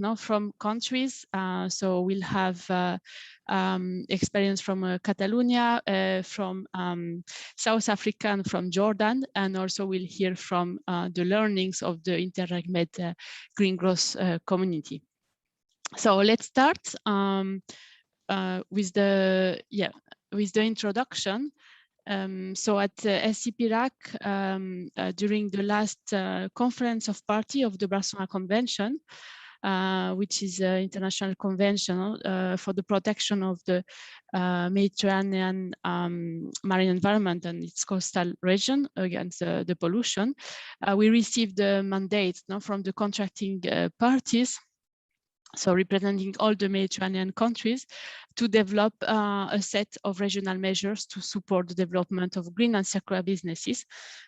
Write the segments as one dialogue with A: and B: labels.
A: now from countries. So we'll have experience from Catalonia, from South Africa, and from Jordan, and also we'll hear from the learnings of the InterregMed green growth community. So let's start with the introduction. So at SCPRAC, during the last conference of party of the Barcelona Convention, which is an international convention for the protection of the Mediterranean marine environment and its coastal region against the pollution, we received the mandate from the contracting parties, so representing all the Mediterranean countries, to develop a set of regional measures to support the development of green and circular businesses,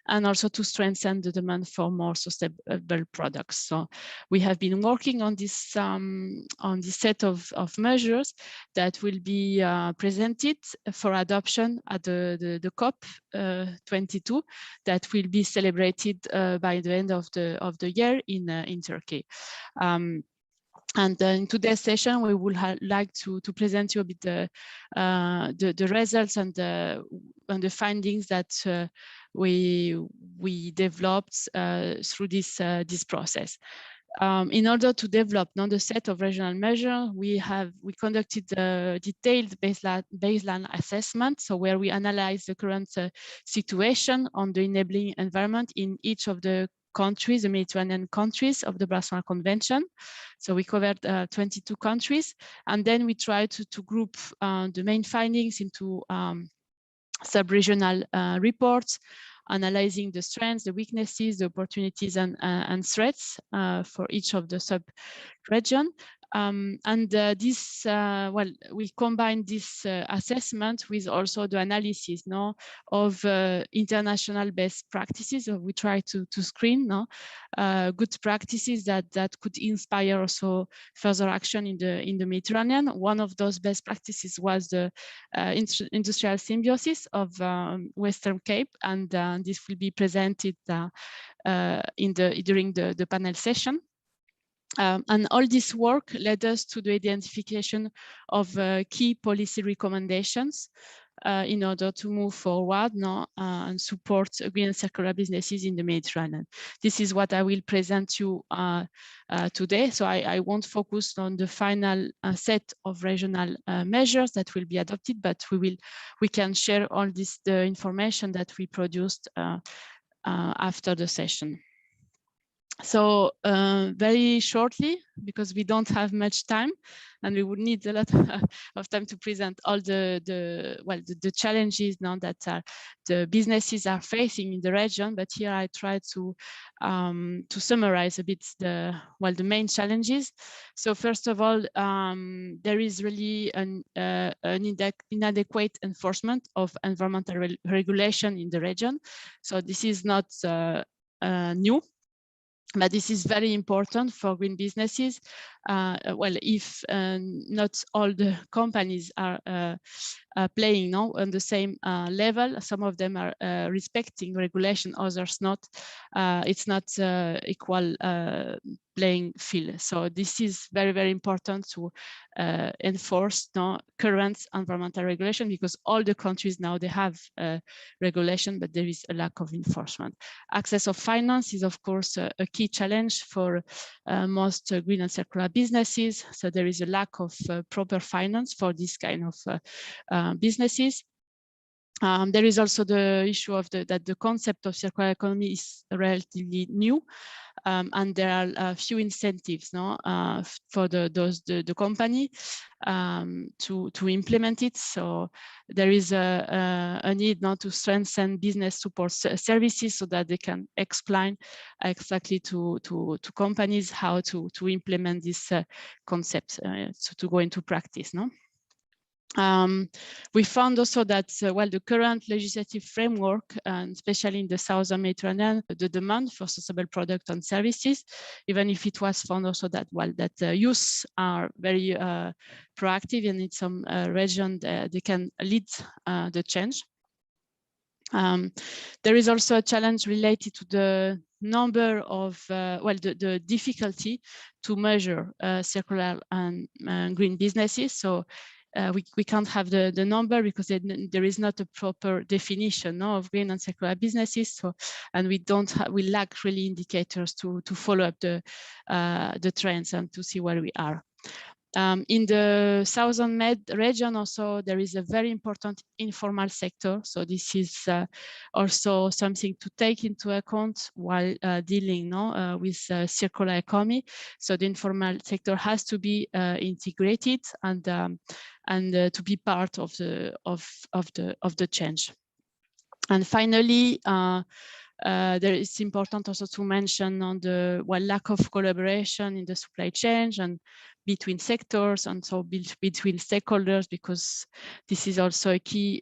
A: and also to strengthen the demand for more sustainable products. So we have been working on this set of measures that will be presented for adoption at the COP 22 that will be celebrated by the end of the year in Turkey. And in today's session, we would like to present you a bit the results and the findings that we developed through this process. In order to develop the set of regional measures, we conducted a detailed baseline assessment, so where we analyze the current situation on the enabling environment in each of the countries, the Mediterranean countries of the Barcelona Convention. So we covered 22 countries, and then we tried to group the main findings into sub-regional reports, analyzing the strengths, the weaknesses, the opportunities, and threats for each of the sub-region. We combine this assessment with also the analysis of international best practices. So we try to screen good practices that could inspire also further action in the Mediterranean. One of those best practices was the industrial symbiosis of Western Cape, and this will be presented during the panel session. And all this work led us to the identification of key policy recommendations in order to move forward and support green and circular businesses in the Mediterranean. This is what I will present you today. So I won't focus on the final set of regional measures that will be adopted, but we can share all the information that we produced after the session. So very shortly, because we don't have much time, and we would need a lot of time to present all the challenges now that the businesses are facing in the region. But here I try to summarize a bit the main challenges. So first of all, there is really an inadequate enforcement of environmental regulation in the region. So this is not new. But this is very important for green businesses. If not all the companies are playing on the same level, some of them are respecting regulation, others not. It's not equal playing field. So this is very, very important to enforce current environmental regulation, because all the countries now, they have regulation, but there is a lack of enforcement. Access of finance is, of course, a key challenge for most green and circular businesses. So there is a lack of proper finance for this kind of businesses. There is also the issue of that the concept of circular economy is relatively new, and there are few incentives for the company to implement it. So there is a need now to strengthen business support services so that they can explain exactly to companies how to implement this concept, so to go into practice. We found also that the current legislative framework, and especially in the southern Mediterranean, the demand for sustainable products and services, even if it was found also that youth are very proactive, and in some region they can lead the change. There is also a challenge related to the number of, the difficulty to measure circular and green businesses. So we can't have the number because there is not a proper definition of green and circular businesses. So, and we lack really indicators to follow up the trends and to see where we are. In the Southern Med region also, there is a very important informal sector. So this is also something to take into account while dealing with circular economy. So the informal sector has to be integrated and to be part of the change. And finally, there is important also to mention on the lack of collaboration in the supply chain and between sectors, and so between stakeholders, because this is also a key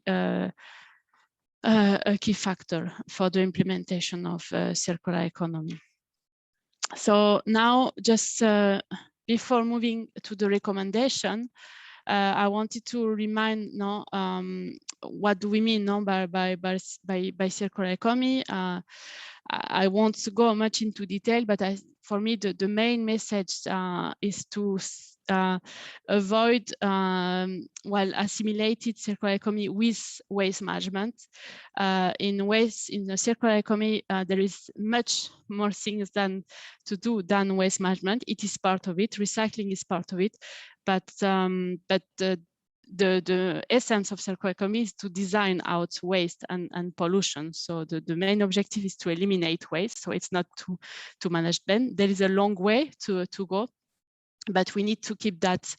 A: factor for the implementation of circular economy. So now, just before moving to the recommendation, I wanted to remind what do we mean by circular economy. I won't go much into detail, but for me, the main message is to avoid assimilated circular economy with waste management. In the circular economy, there is much more things to do than waste management. It is part of it. Recycling is part of it, but the essence of circular economy is to design out waste and pollution. So the main objective is to eliminate waste. So it's not to manage them. There is a long way to go, but we need to keep that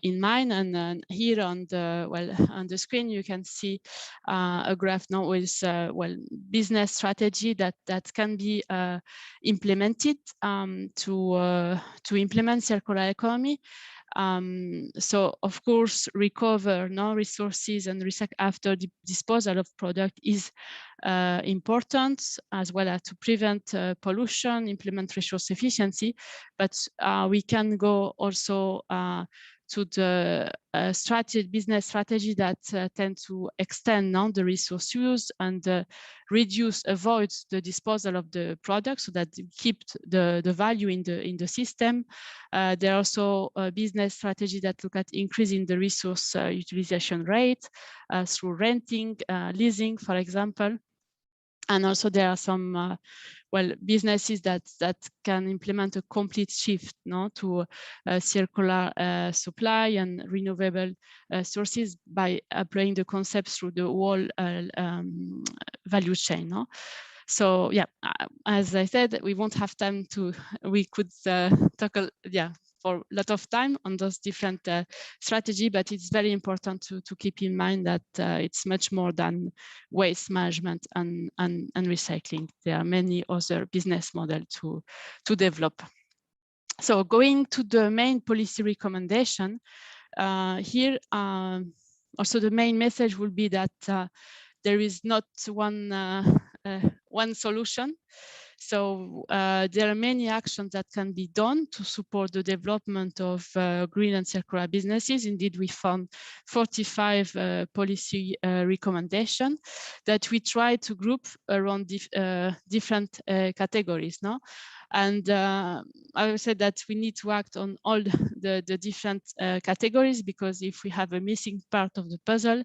A: in mind. And here on the screen, you can see a graph now with business strategy that can be implemented to implement circular economy. So of course, recover resources and recycle after the disposal of product is important, as well as to prevent pollution, implement resource efficiency. But we can go also to the business strategy that tend to extend the resource use and avoid the disposal of the product, so that keep the value in the system. There are also a business strategy that look at increasing the resource utilization rate through renting, leasing, for example. And also there are some businesses that can implement a complete shift to circular supply and renewable sources by applying the concepts through the whole value chain. So yeah, as I said, we won't have time we could tackle for a lot of time on those different strategy, but it's very important to keep in mind that it's much more than waste management and recycling. There are many other business models to develop. So going to the main policy recommendation, here also the main message will be that there is not one solution. So there are many actions that can be done to support the development of green and circular businesses. Indeed, we found 45 policy recommendations that we try to group around different categories. And I would say that we need to act on all the different categories, because if we have a missing part of the puzzle,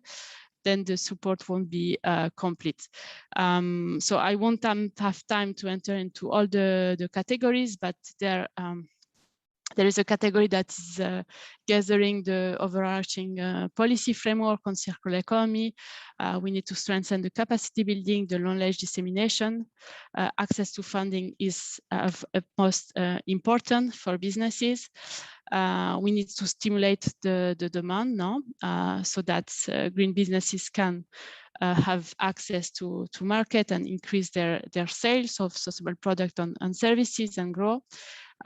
A: then the support won't be complete. So I won't have time to enter into all the categories, but there is a category that is gathering the overarching policy framework on circular economy. We need to strengthen the capacity building, the knowledge dissemination. Access to funding is of most important for businesses. We need to stimulate the demand now, so that green businesses can have access to market and increase their sales of sustainable products and services and grow.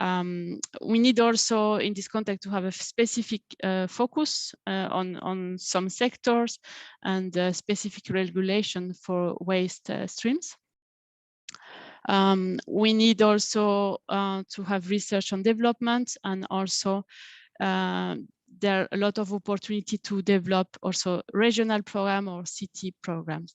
A: We need also in this context to have a specific focus on some sectors and specific regulation for waste streams. We need also to have research and development, and also there are a lot of opportunity to develop also regional program or city programs.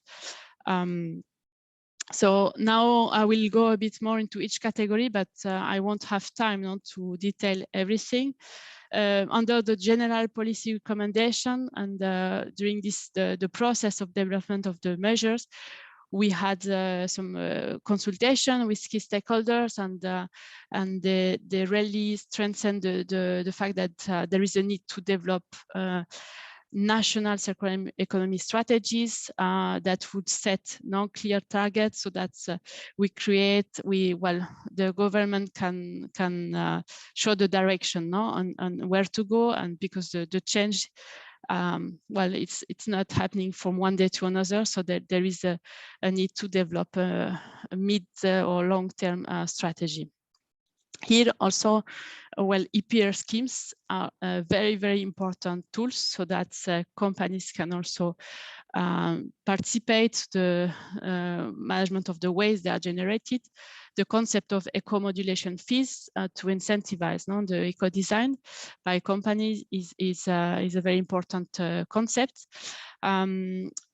A: So now I will go a bit more into each category, but I won't have time to detail everything. Under the general policy recommendation and during the process of development of the measures, we had some consultation with key stakeholders, and they really strengthened the fact that there is a need to develop national circular economy strategies that would set clear targets, so that the government can show the direction on where to go, and because the change it's not happening from one day to another, so that there is a need to develop a mid or long-term strategy. Here also, EPR schemes are very, very important tools, so that companies can also participate the management of the waste that are generated. The concept of eco-modulation fees to incentivize the eco-design by companies is a very important concept.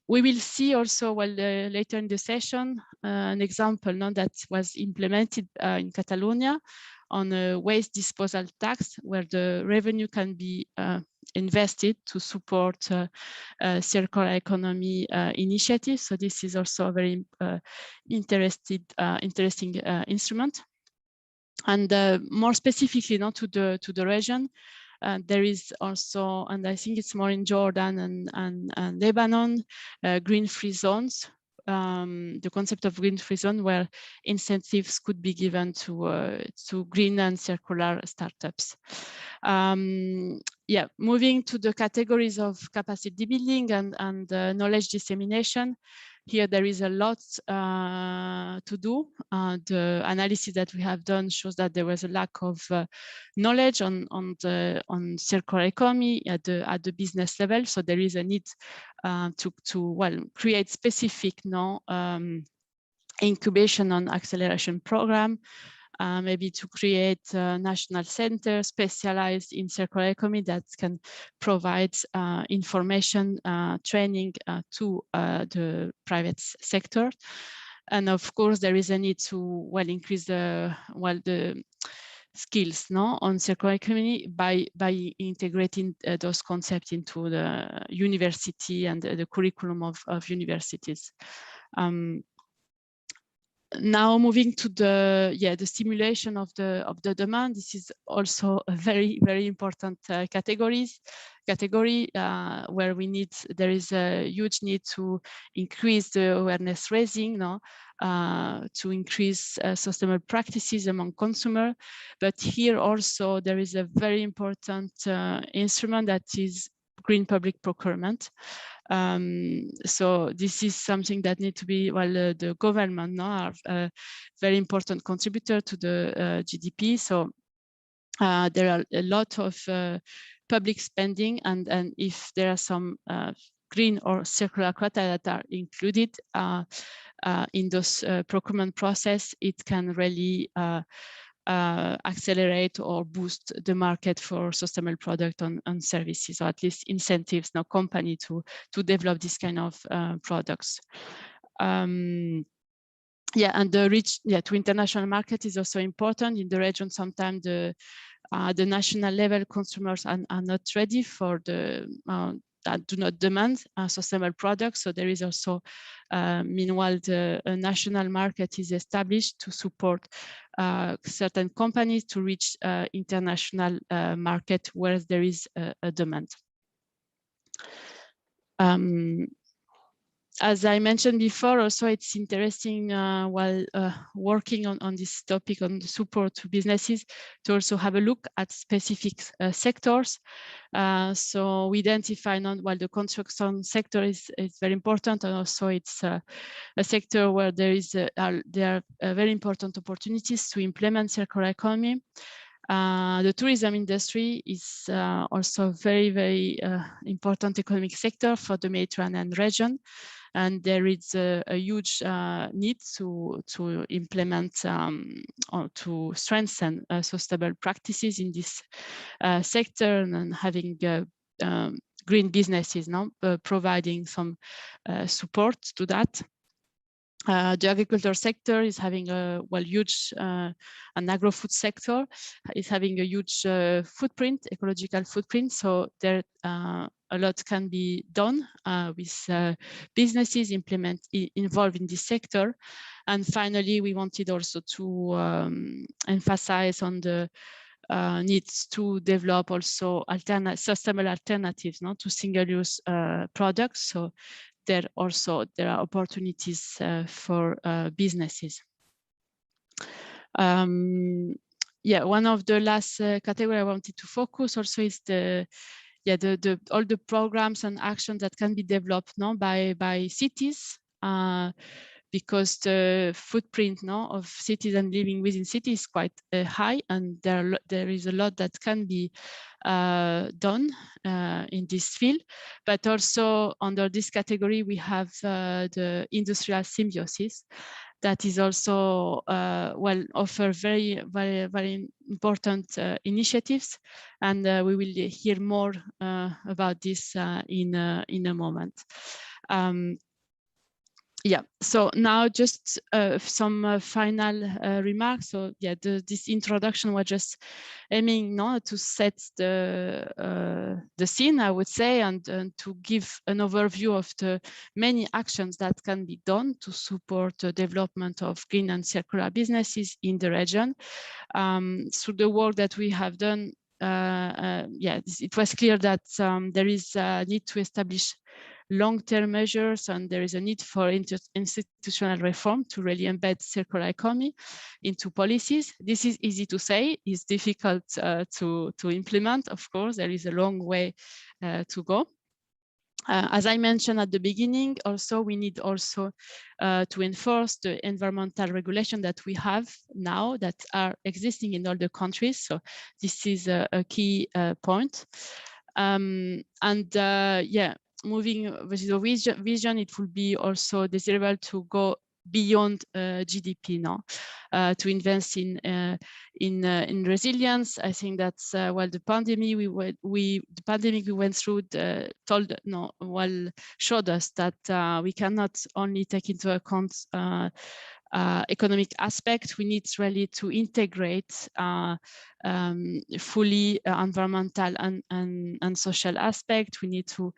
A: We will see also later in the session an example that was implemented in Catalonia on a waste disposal tax, where the revenue can be invested to support circular economy initiatives. So this is also a very interesting instrument. And more specifically, to the region, there is also, and I think it's more in Jordan and Lebanon, green free zones. The concept of green free zone, where incentives could be given to green and circular startups. Moving to the categories of capacity building and knowledge dissemination. Here there is a lot to do. The analysis that we have done shows that there was a lack of knowledge on circular economy at the business level. So there is a need to create specific incubation and acceleration program. Maybe to create a national center specialized in circular economy that can provide information training to the private sector. And of course, there is a need to increase the skills on circular economy by integrating those concepts into the university and the curriculum of universities. Now moving to the stimulation of the demand. This is also a very, very important category where there is a huge need to increase the awareness raising, to increase sustainable practices among consumers. But here also there is a very important instrument, that is green public procurement. So this is something that needs to be, the government are a very important contributor to the GDP. So there are a lot of public spending, and if there are some green or circular quota that are included in those procurement process, it can really accelerate or boost the market for sustainable product and services, or at least incentives company to develop this kind of products. And the reach to international market is also important. In the region, sometimes the national level consumers are not ready for that do not demand sustainable products. So there is also, meanwhile, the national market is established to support certain companies to reach international market where there is a demand. As I mentioned before, also it's interesting while working on this topic on the support to businesses to also have a look at specific sectors. So we identify while the construction sector is very important, and also it's a sector where there are very important opportunities to implement circular economy. The tourism industry is also a very, very important economic sector for the Mediterranean region. And there is a huge need to implement or to strengthen sustainable practices in this sector, and having green businesses providing some support to that. The agriculture sector is having a huge, an agro-food sector is having a huge footprint, ecological footprint. So there a lot can be done with businesses involved in this sector. And finally, we wanted also to emphasize on the needs to develop also sustainable alternatives, to single-use products. So there are opportunities for businesses. Yeah, one of the last category I wanted to focus also is all the programs and actions that can be developed by cities, because the footprint of citizens living within cities is quite high, and there is a lot that can be done in this field. But also under this category, we have the industrial symbiosis that is also offer very important initiatives, and we will hear more about this in a moment. Yeah, so now just some final remarks. So yeah, this introduction was just aiming to set the scene, I would say, and to give an overview of the many actions that can be done to support the development of green and circular businesses in the region. Through the work that we have done, yeah, it was clear that there is a need to establish long-term measures, and there is a need for institutional reform to really embed circular economy into policies. This is easy to say, it's difficult to implement. Of course, there is a long way to go. As I mentioned at the beginning, also we need also to enforce the environmental regulation that we have now that are existing in all the countries. So this is a key point. Yeah, moving with the vision, it will be also desirable to go beyond GDP now, to invest in resilience. I think that's the pandemic we went through showed us that we cannot only take into account economic aspect. We need really to integrate fully environmental and social aspect. We need to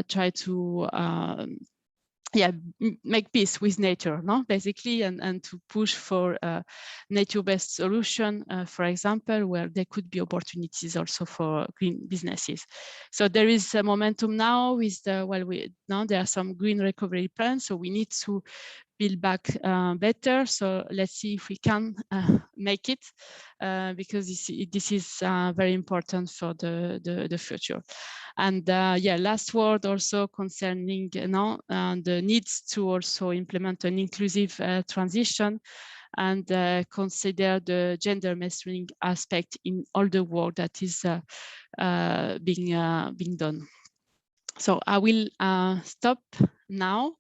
A: try to make peace with nature, basically, and to push for a nature-based solution, for example, where there could be opportunities also for green businesses. So there is a momentum now with now there are some green recovery plans, so we need to build back better. So let's see if we can make it, because this is very important for the future. And yeah, last word also concerning the needs to also implement an inclusive transition and consider the gender mainstreaming aspect in all the work that is being done. So I will stop now.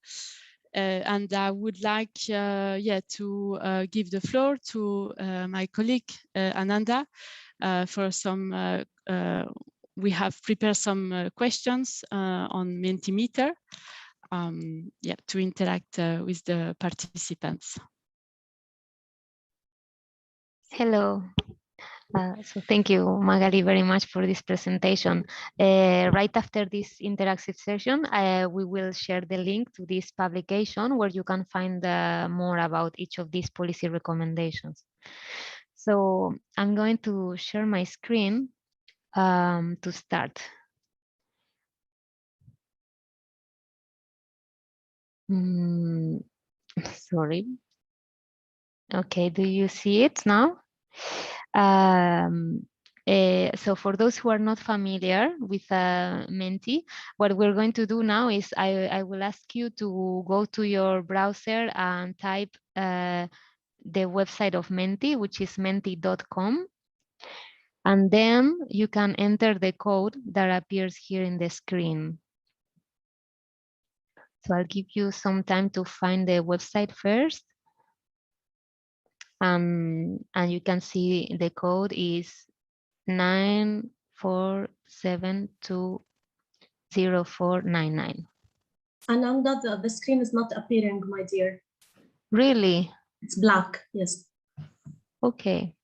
A: And I would like to give the floor to my colleague Ananda for some. We have prepared some questions on Mentimeter, to interact with the participants.
B: Hello. So thank you, Magali, very much for this presentation. Right after this interactive session, we will share the link to this publication where you can find more about each of these policy recommendations. So I'm going to share my screen to start. Sorry. Okay, do you see it now? So for those who are not familiar with Menti, what we're going to do now is I will ask you to go to your browser and type the website of Menti, which is menti.com. And then you can enter the code that appears here in the screen. So I'll give you some time to find the website first. And you can see the code is 947204999.
C: Ananda, the screen is not appearing, my dear.
B: Really?
C: It's black, yes.
B: Okay.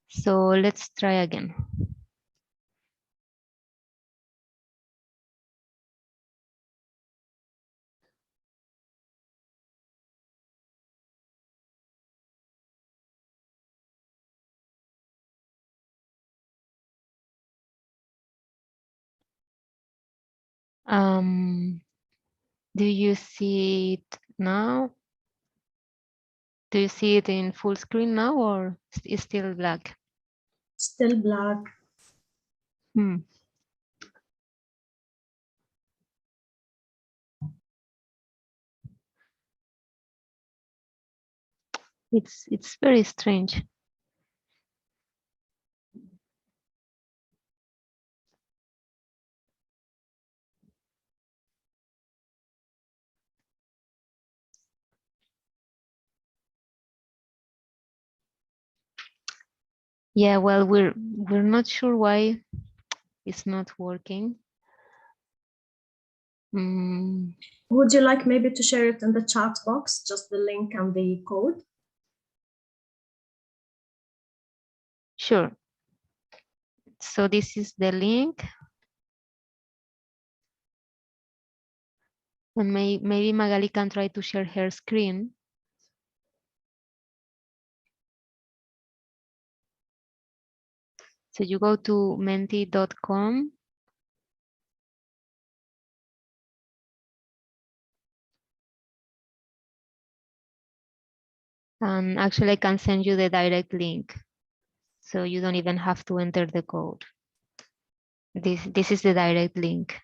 B: So let's try again. Do you see it now? Do you see it in full screen now, or it's still black?
C: Still black.
B: It's very strange. Yeah, well, we're not sure why it's not working.
C: Would you like maybe to share it in the chat box, just the link and the code?
B: Sure. So this is the link. And maybe Magali can try to share her screen. So you go to menti.com. And actually I can send you the direct link. So you don't even have to enter the code. This is the direct link.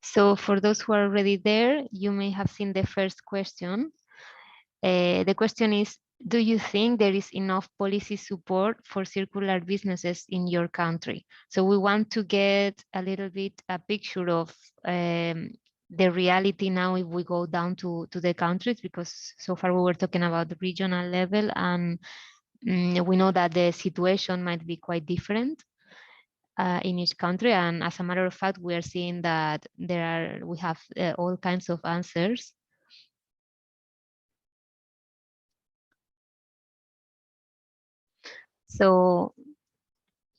B: So for those who are already there, you may have seen the first question. The question is, do you think there is enough policy support for circular businesses in your country? So we want to get a little bit a picture of the reality now if we go down to the countries, because so far we were talking about the regional level, and we know that the situation might be quite different in each country. And as a matter of fact, we are seeing that we have all kinds of answers. So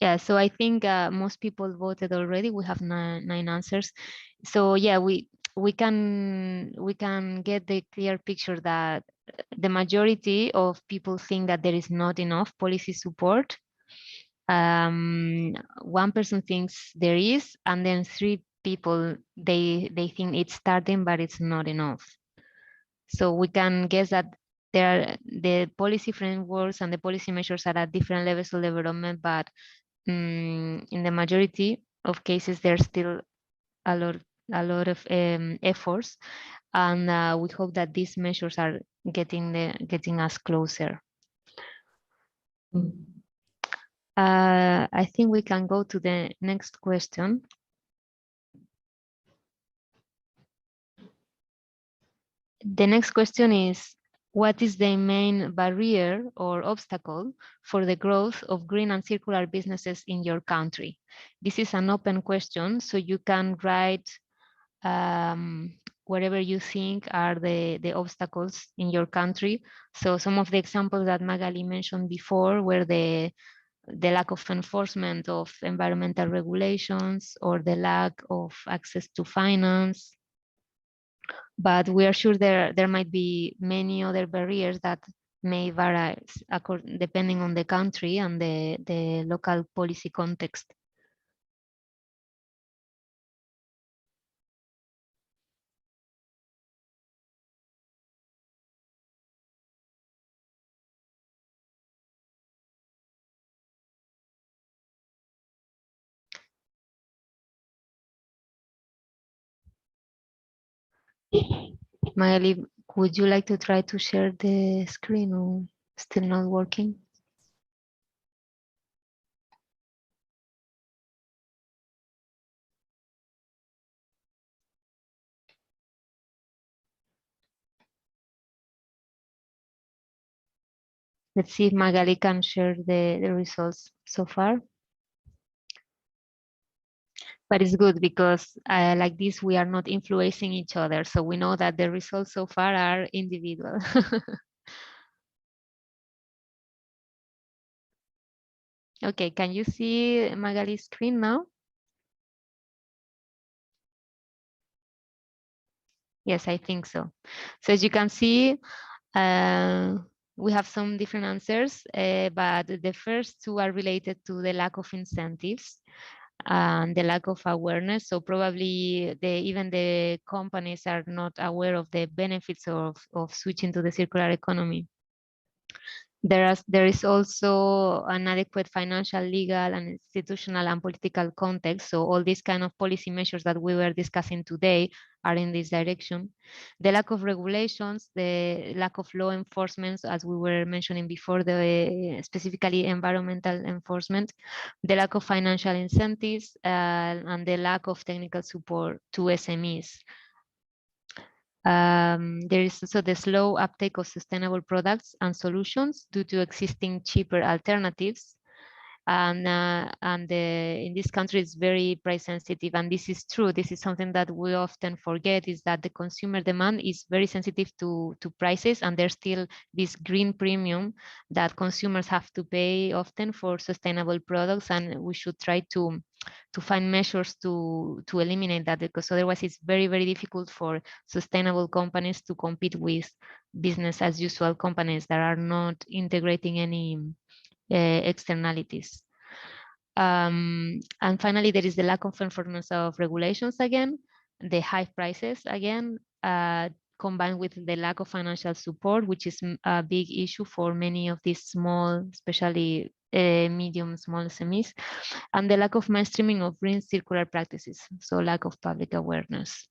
B: yeah, so I think most people voted already. We have nine answers. So yeah, we can get the clear picture that the majority of people think that there is not enough policy support. 1% thinks there is, and then 3 people they think it's starting, but it's not enough. So we can guess that the policy frameworks and the policy measures are at different levels of development, but in the majority of cases there's still a lot of efforts, and we hope that these measures are getting us closer. I think we can go to the next question. The next question is, what is the main barrier or obstacle for the growth of green and circular businesses in your country? This is an open question, so you can write whatever you think are the obstacles in your country. So some of the examples that Magali mentioned before were the lack of enforcement of environmental regulations or the lack of access to finance. But we are sure there might be many other barriers that may vary depending on the country and the local policy context. Magali, would you like to try to share the screen, or still not working? Let's see if Magali can share the results so far. But it's good because like this, we are not influencing each other. So we know that the results so far are individual. Okay, can you see Magali's screen now? Yes, I think so. So as you can see, we have some different answers, but the first two are related to the lack of incentives and the lack of awareness. So probably even the companies are not aware of the benefits of switching to the circular economy. There is also an adequate financial, legal, and institutional and political context. So all these kind of policy measures that we were discussing today are in this direction. The lack of regulations, the lack of law enforcement, as we were mentioning before, specifically environmental enforcement, the lack of financial incentives, and the lack of technical support to SMEs. There is also the slow uptake of sustainable products and solutions due to existing cheaper alternatives. And in this country, it's very price sensitive. And this is true. This is something that we often forget, is that the consumer demand is very sensitive to prices. And there's still this green premium that consumers have to pay often for sustainable products. And we should try to find measures to eliminate that, because otherwise it's very, very difficult for sustainable companies to compete with business as usual companies that are not integrating any externalities. And finally, there is the lack of enforcement of regulations again, the high prices again, combined with the lack of financial support, which is a big issue for many of these small, especially medium, small SMEs, and the lack of mainstreaming of green circular practices, so lack of public awareness.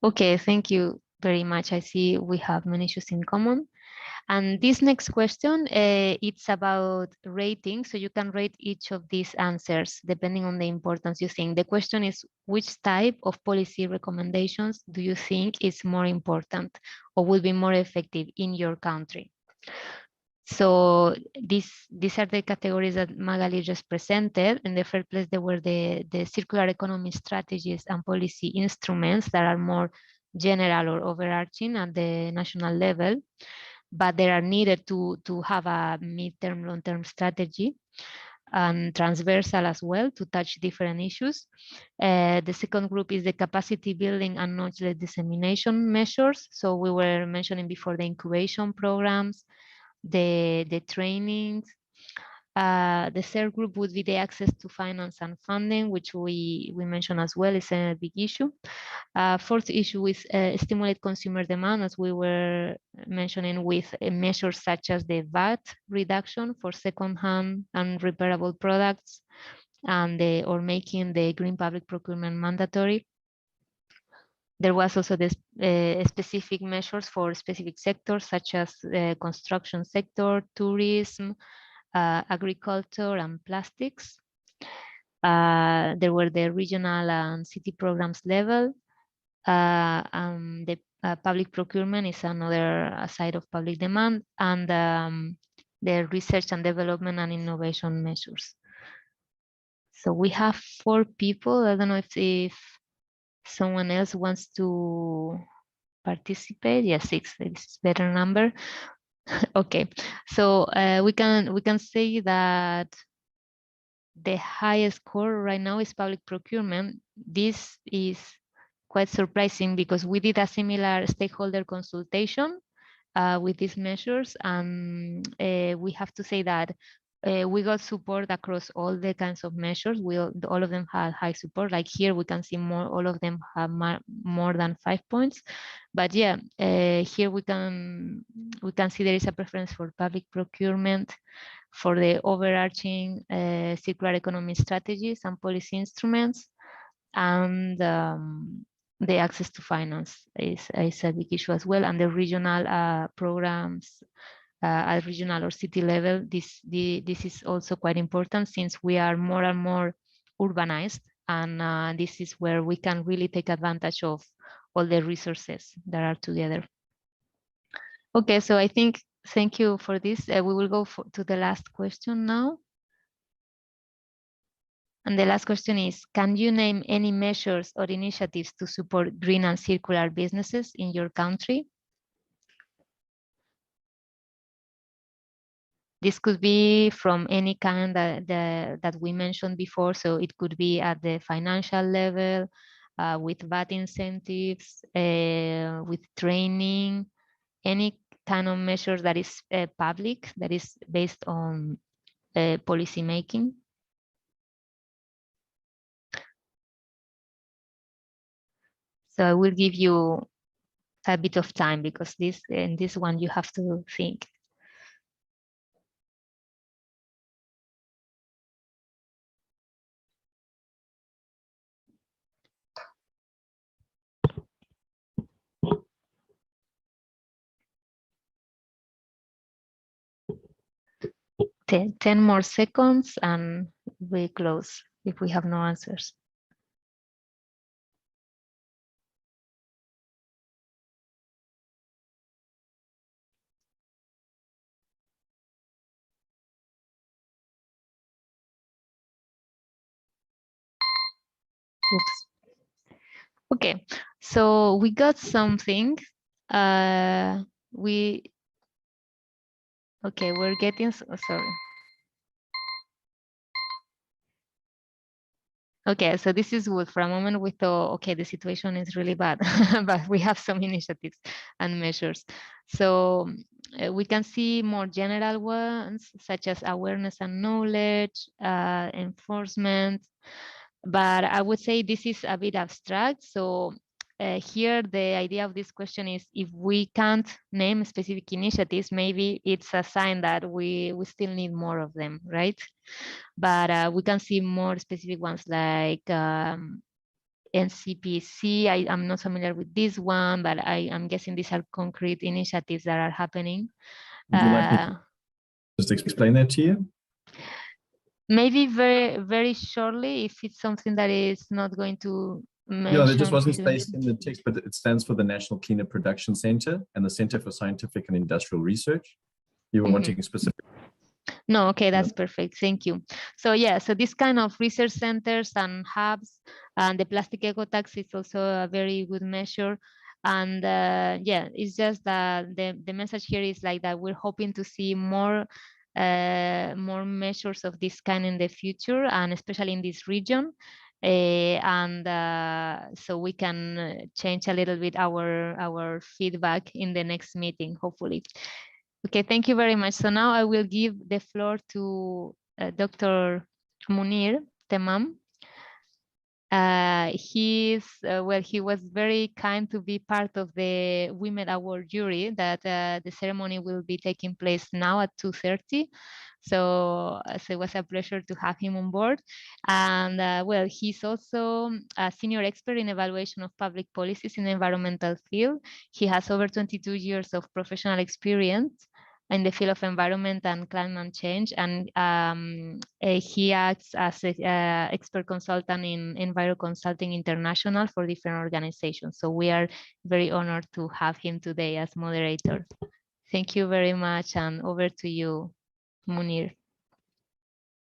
B: Okay, thank you very much. I see we have many issues in common. And this next question, it's about rating. So you can rate each of these answers depending on the importance you think. The question is, which type of policy recommendations do you think is more important or will be more effective in your country? So these are the categories that Magali just presented. In the first place, there were the circular economy strategies and policy instruments that are more general or overarching at the national level, but they are needed to have a mid-term, long-term strategy, and transversal as well to touch different issues. The second group is the capacity building and knowledge dissemination measures. So we were mentioning before the incubation programs, the trainings. The third group would be the access to finance and funding, which we mentioned as well is a big issue. Fourth issue is stimulate consumer demand, as we were mentioning, with measures such as the VAT reduction for second-hand and repairable products, and or making the green public procurement mandatory. There was also this specific measures for specific sectors such as the construction sector, tourism, agriculture, and plastics. There were the regional and city programs level. The public procurement is another side of public demand, and the research and development and innovation measures. So we have 4 people. I don't know if someone else wants to participate. Yes, 6. This is better number. Okay, so we can say that the highest score right now is public procurement. This is quite surprising because we did a similar stakeholder consultation with these measures, and we have to say that we got support across all the kinds of measures. All of them had high support. Like here, we can see all of them have more than 5 points. But yeah, here we can see there is a preference for public procurement, for the overarching circular economy strategies and policy instruments, and the access to finance is a big issue as well, and the regional programs at regional or city level. This is also quite important, since we are more and more urbanized, and this is where we can really take advantage of all the resources that are together. Okay, so I think, thank you for this. We will go to the last question now. And the last question is, can you name any measures or initiatives to support green and circular businesses in your country? This could be from any kind that we mentioned before. So it could be at the financial level, with VAT incentives, with training, any kind of measure that is public, that is based on policy making. So I will give you a bit of time because in this one you have to think. Ten more seconds and we close if we have no answers. Oops. Okay, so we got something. Okay, we're getting, sorry. Okay, so this is good. For a moment, we thought, okay, the situation is really bad, but we have some initiatives and measures. So we can see more general ones, such as awareness and knowledge, enforcement. But I would say this is a bit abstract. So here, the idea of this question is if we can't name specific initiatives, maybe it's a sign that we still need more of them, right? But we can see more specific ones like NCPC. I'm not familiar with this one, but I'm guessing these are concrete initiatives that are happening.
D: Would you like me to just explain that to you?
B: Maybe very, very shortly, if it's something that is not going to mention.
D: Yeah, it just wasn't spaced in the text, but it stands for the National Cleaner Production Center and the Center for Scientific and Industrial Research. You were wanting specific.
B: No, okay, that's perfect. Thank you. So yeah, so this kind of research centers and hubs, and the plastic eco tax is also a very good measure. And yeah, it's just that the message here is like that we're hoping to see more measures of this kind in the future, and especially in this region. So we can change a little bit our feedback in the next meeting, hopefully. Okay, thank you very much. So now I will give the floor to Dr. Munir Temam. He was very kind to be part of the Women Award jury that the ceremony will be taking place now at 2:30. So it was a pleasure to have him on board. And well, he's also a senior expert in evaluation of public policies in the environmental field. He has over 22 years of professional experience in the field of environment and climate change, and he acts as an expert consultant in Enviro Consulting International for different organizations. So we are very honored to have him today as moderator. Thank you very much, and over to you, Munir.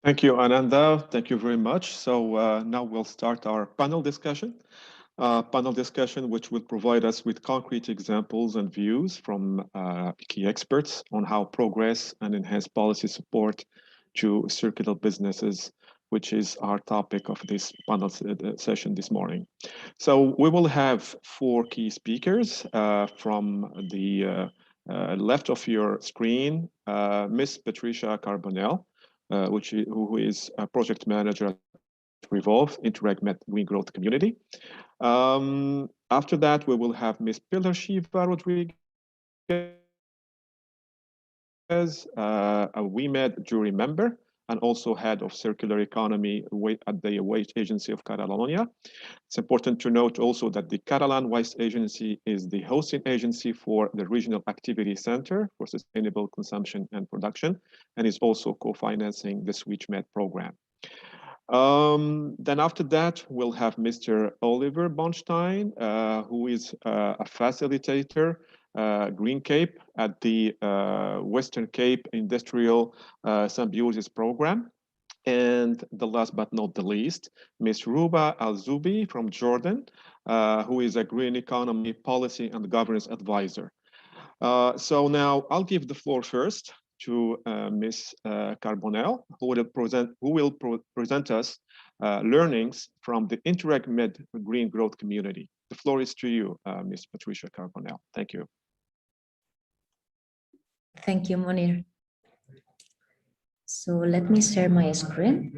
E: Thank you, Ananda. Thank you very much. So now we'll start our panel discussion. Which will provide us with concrete examples and views from key experts on how progress and enhanced policy support to circular businesses, which is our topic of this panel session this morning. So we will have 4 key speakers from the left of your screen, Ms. Patricia Carbonell, who is a project manager at Revolve, Interact Med Green Growth Community. After that, we will have Ms. Pilar Shiva Rodriguez, a WeMed jury member, and also head of circular economy at the Waste Agency of Catalonia. It's important to note also that the Catalan Waste Agency is the hosting agency for the Regional Activity Center for Sustainable Consumption and Production, and is also co-financing the SwitchMed program. Then after that, we'll have Mr. Oliver Bonstein, who is a facilitator, Green Cape at the Western Cape Industrial Symbiosis program. And the last but not the least, Ms. Ruba Al-Zubi from Jordan, who is a green economy policy and governance advisor. So now I'll give the floor first to Ms. Carbonell, who will present us learnings from the Interact Med Green Growth Community. The floor is to you, Ms. Patricia Carbonell. Thank you.
F: Thank you, Monir. So let me share my screen.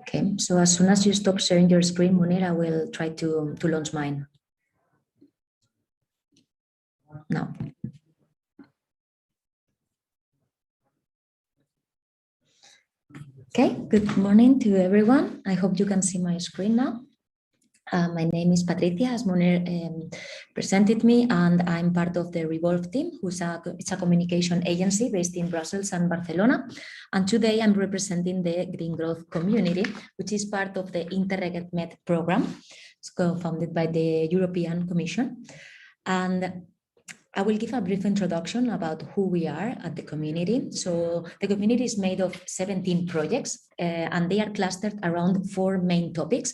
F: Okay, so as soon as you stop sharing your screen, Monir, I will try to launch mine. Now. Okay, good morning to everyone. I hope you can see my screen now. My name is Patricia, as Monir presented me, and I'm part of the Revolve team, it's a communication agency based in Brussels and Barcelona. And today I'm representing the Green Growth Community, which is part of the Interreg Med program. It's co-founded by the European Commission. And I will give a brief introduction about who we are at the community. So the community is made of 17 projects, and they are clustered around 4 main topics,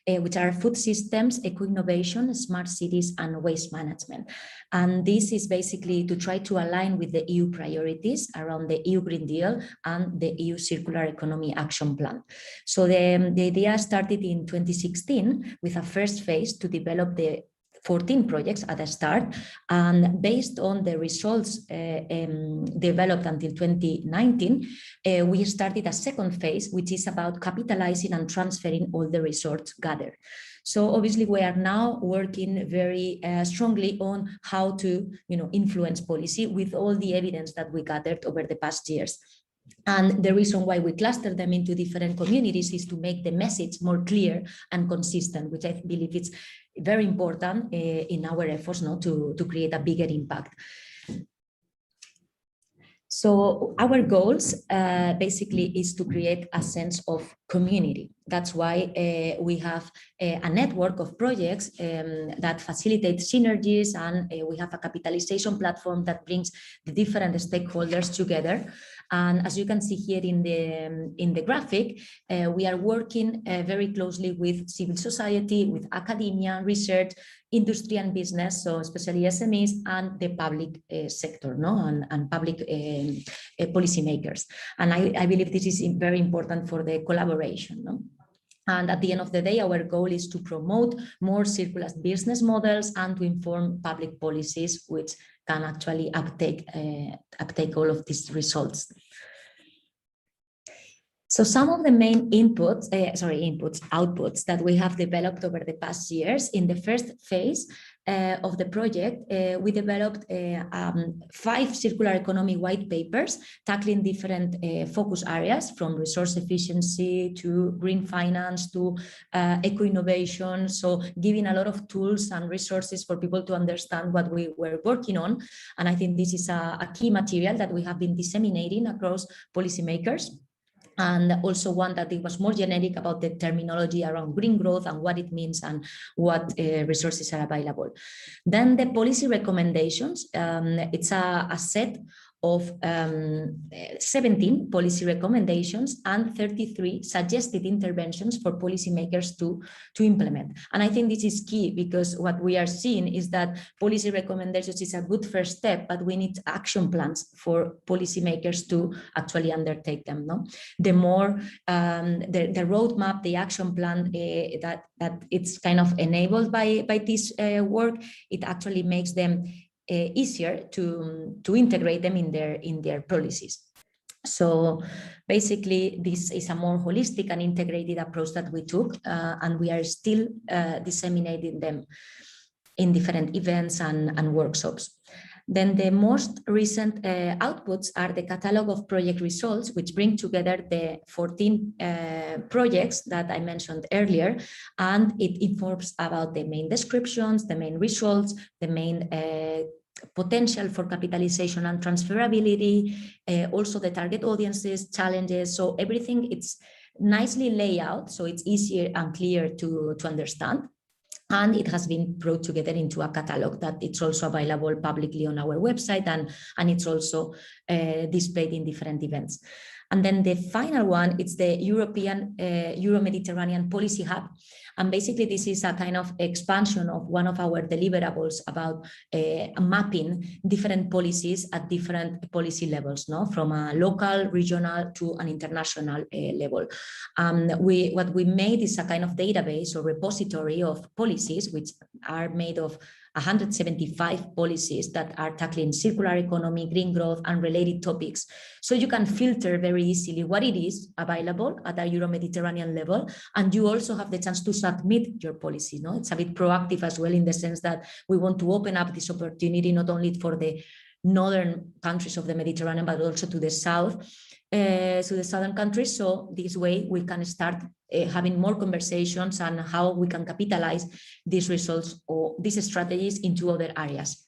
F: which are food systems, eco-innovation, smart cities, and waste management. And this is basically to try to align with the EU priorities around the EU Green Deal and the EU Circular Economy Action Plan. So the idea started in 2016 with a first phase to develop the 14 projects at the start, and based on the results developed until 2019, we started a second phase, which is about capitalizing and transferring all the results gathered. So obviously we are now working very strongly on how to influence policy with all the evidence that we gathered over the past years. And the reason why we cluster them into different communities is to make the message more clear and consistent, which I believe is very important in our efforts to create a bigger impact. So our goals basically is to create a sense of community. That's why we have a network of projects that facilitate synergies, and we have a capitalization platform that brings the different stakeholders together. And as you can see here in the graphic, we are working very closely with civil society, with academia, research, industry and business, so especially SMEs, and the public sector, and public policymakers. And I believe this is very important for the collaboration. And at the end of the day, our goal is to promote more circular business models and to inform public policies which can actually uptake all of these results. So some of the main outputs that we have developed over the past years. In the first phase of the project, we developed 5 circular economy white papers tackling different focus areas, from resource efficiency to green finance to eco-innovation. So giving a lot of tools and resources for people to understand what we were working on. And I think this is a key material that we have been disseminating across policymakers. And also one that it was more generic about the terminology around green growth and what it means and what resources are available. Then the policy recommendations, it's a set of 17 policy recommendations and 33 suggested interventions for policymakers to implement. And I think this is key, because what we are seeing is that policy recommendations is a good first step, but we need action plans for policymakers to actually undertake them. The more the roadmap, the action plan that it's kind of enabled by this work, it actually makes them easier to integrate them in their policies. So basically, this is a more holistic and integrated approach that we took, and we are still disseminating them in different events and workshops. Then the most recent outputs are the catalog of project results, which bring together the 14 projects that I mentioned earlier, and it informs about the main descriptions, the main results, the main potential for capitalization and transferability, also the target audiences, challenges. So everything, it's nicely laid out, so it's easier and clear to understand. And it has been brought together into a catalog that it's also available publicly on our website, and it's also displayed in different events. And then the final one, it's the European Euro-Mediterranean Policy Hub. And basically this is a kind of expansion of one of our deliverables about mapping different policies at different policy levels, no? From a local, regional to an international level. What we made is a kind of database or repository of policies, which are made of 175 policies that are tackling circular economy, green growth, and related topics. So you can filter very easily what it is available at a Euro-Mediterranean level, and you also have the chance to submit your policy. No? It's a bit proactive as well, in the sense that we want to open up this opportunity not only for the northern countries of the Mediterranean, but also to the south, to the southern countries. So this way we can start having more conversations on how we can capitalize these results or these strategies into other areas.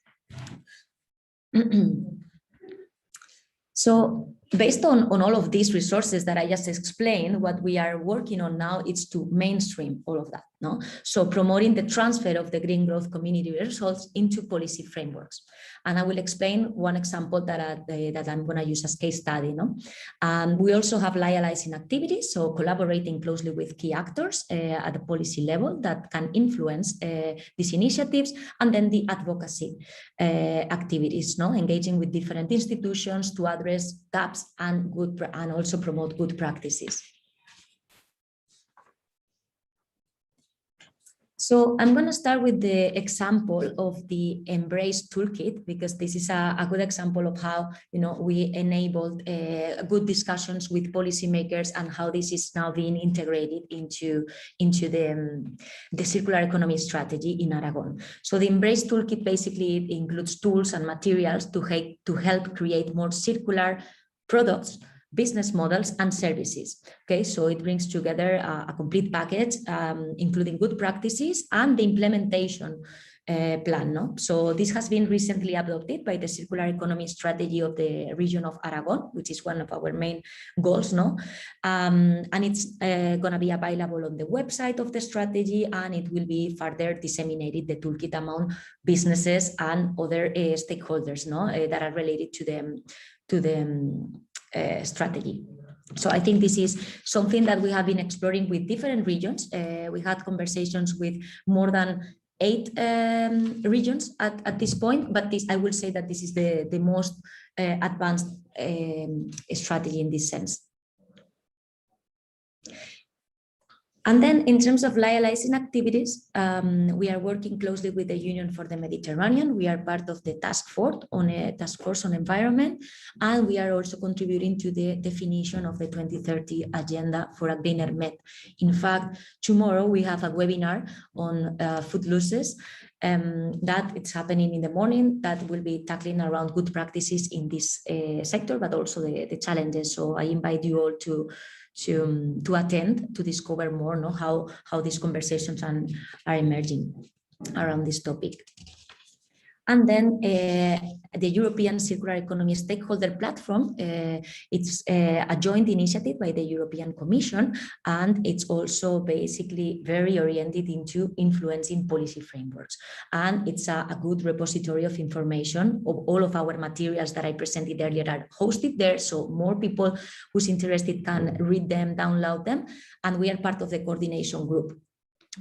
F: So based on all of these resources that I just explained, what we are working on now is to mainstream all of that. No? So promoting the transfer of the green growth community results into policy frameworks. And I will explain one example that I'm going to use as case study. No? We also have liaising activities, so collaborating closely with key actors at the policy level that can influence these initiatives, and then the advocacy activities, no? Engaging with different institutions to address gaps and also promote good practices. So I'm going to start with the example of the Embrace Toolkit, because this is a good example of how we enabled good discussions with policymakers and how this is now being integrated into the circular economy strategy in Aragon. So the Embrace Toolkit basically includes tools and materials to help create more circular products, business models, and services. Okay, so it brings together a complete package, including good practices and the implementation plan. No? So this has been recently adopted by the circular economy strategy of the region of Aragon, which is one of our main goals. No? And it's going to be available on the website of the strategy, and it will be further disseminated, the toolkit, among businesses and other stakeholders, no? That are related to the strategy. So I think this is something that we have been exploring with different regions. We had conversations with more than 8 regions at this point, but I will say that this is the most advanced strategy in this sense. And then in terms of liaising activities, we are working closely with the Union for the Mediterranean. We are part of the task force on environment, and we are also contributing to the definition of the 2030 agenda for a greener Med. In fact, tomorrow we have a webinar on food losses that it's happening in the morning, that will be tackling around good practices in this sector, but also the challenges. So I invite you all to attend to discover more, no, how these conversations are emerging around this topic. And then the European Circular Economy Stakeholder Platform, it's a joint initiative by the European Commission, and it's also basically very oriented into influencing policy frameworks. And it's a good repository of information. Of all of our materials that I presented earlier are hosted there, so more people who's interested can read them, download them, and we are part of the coordination group,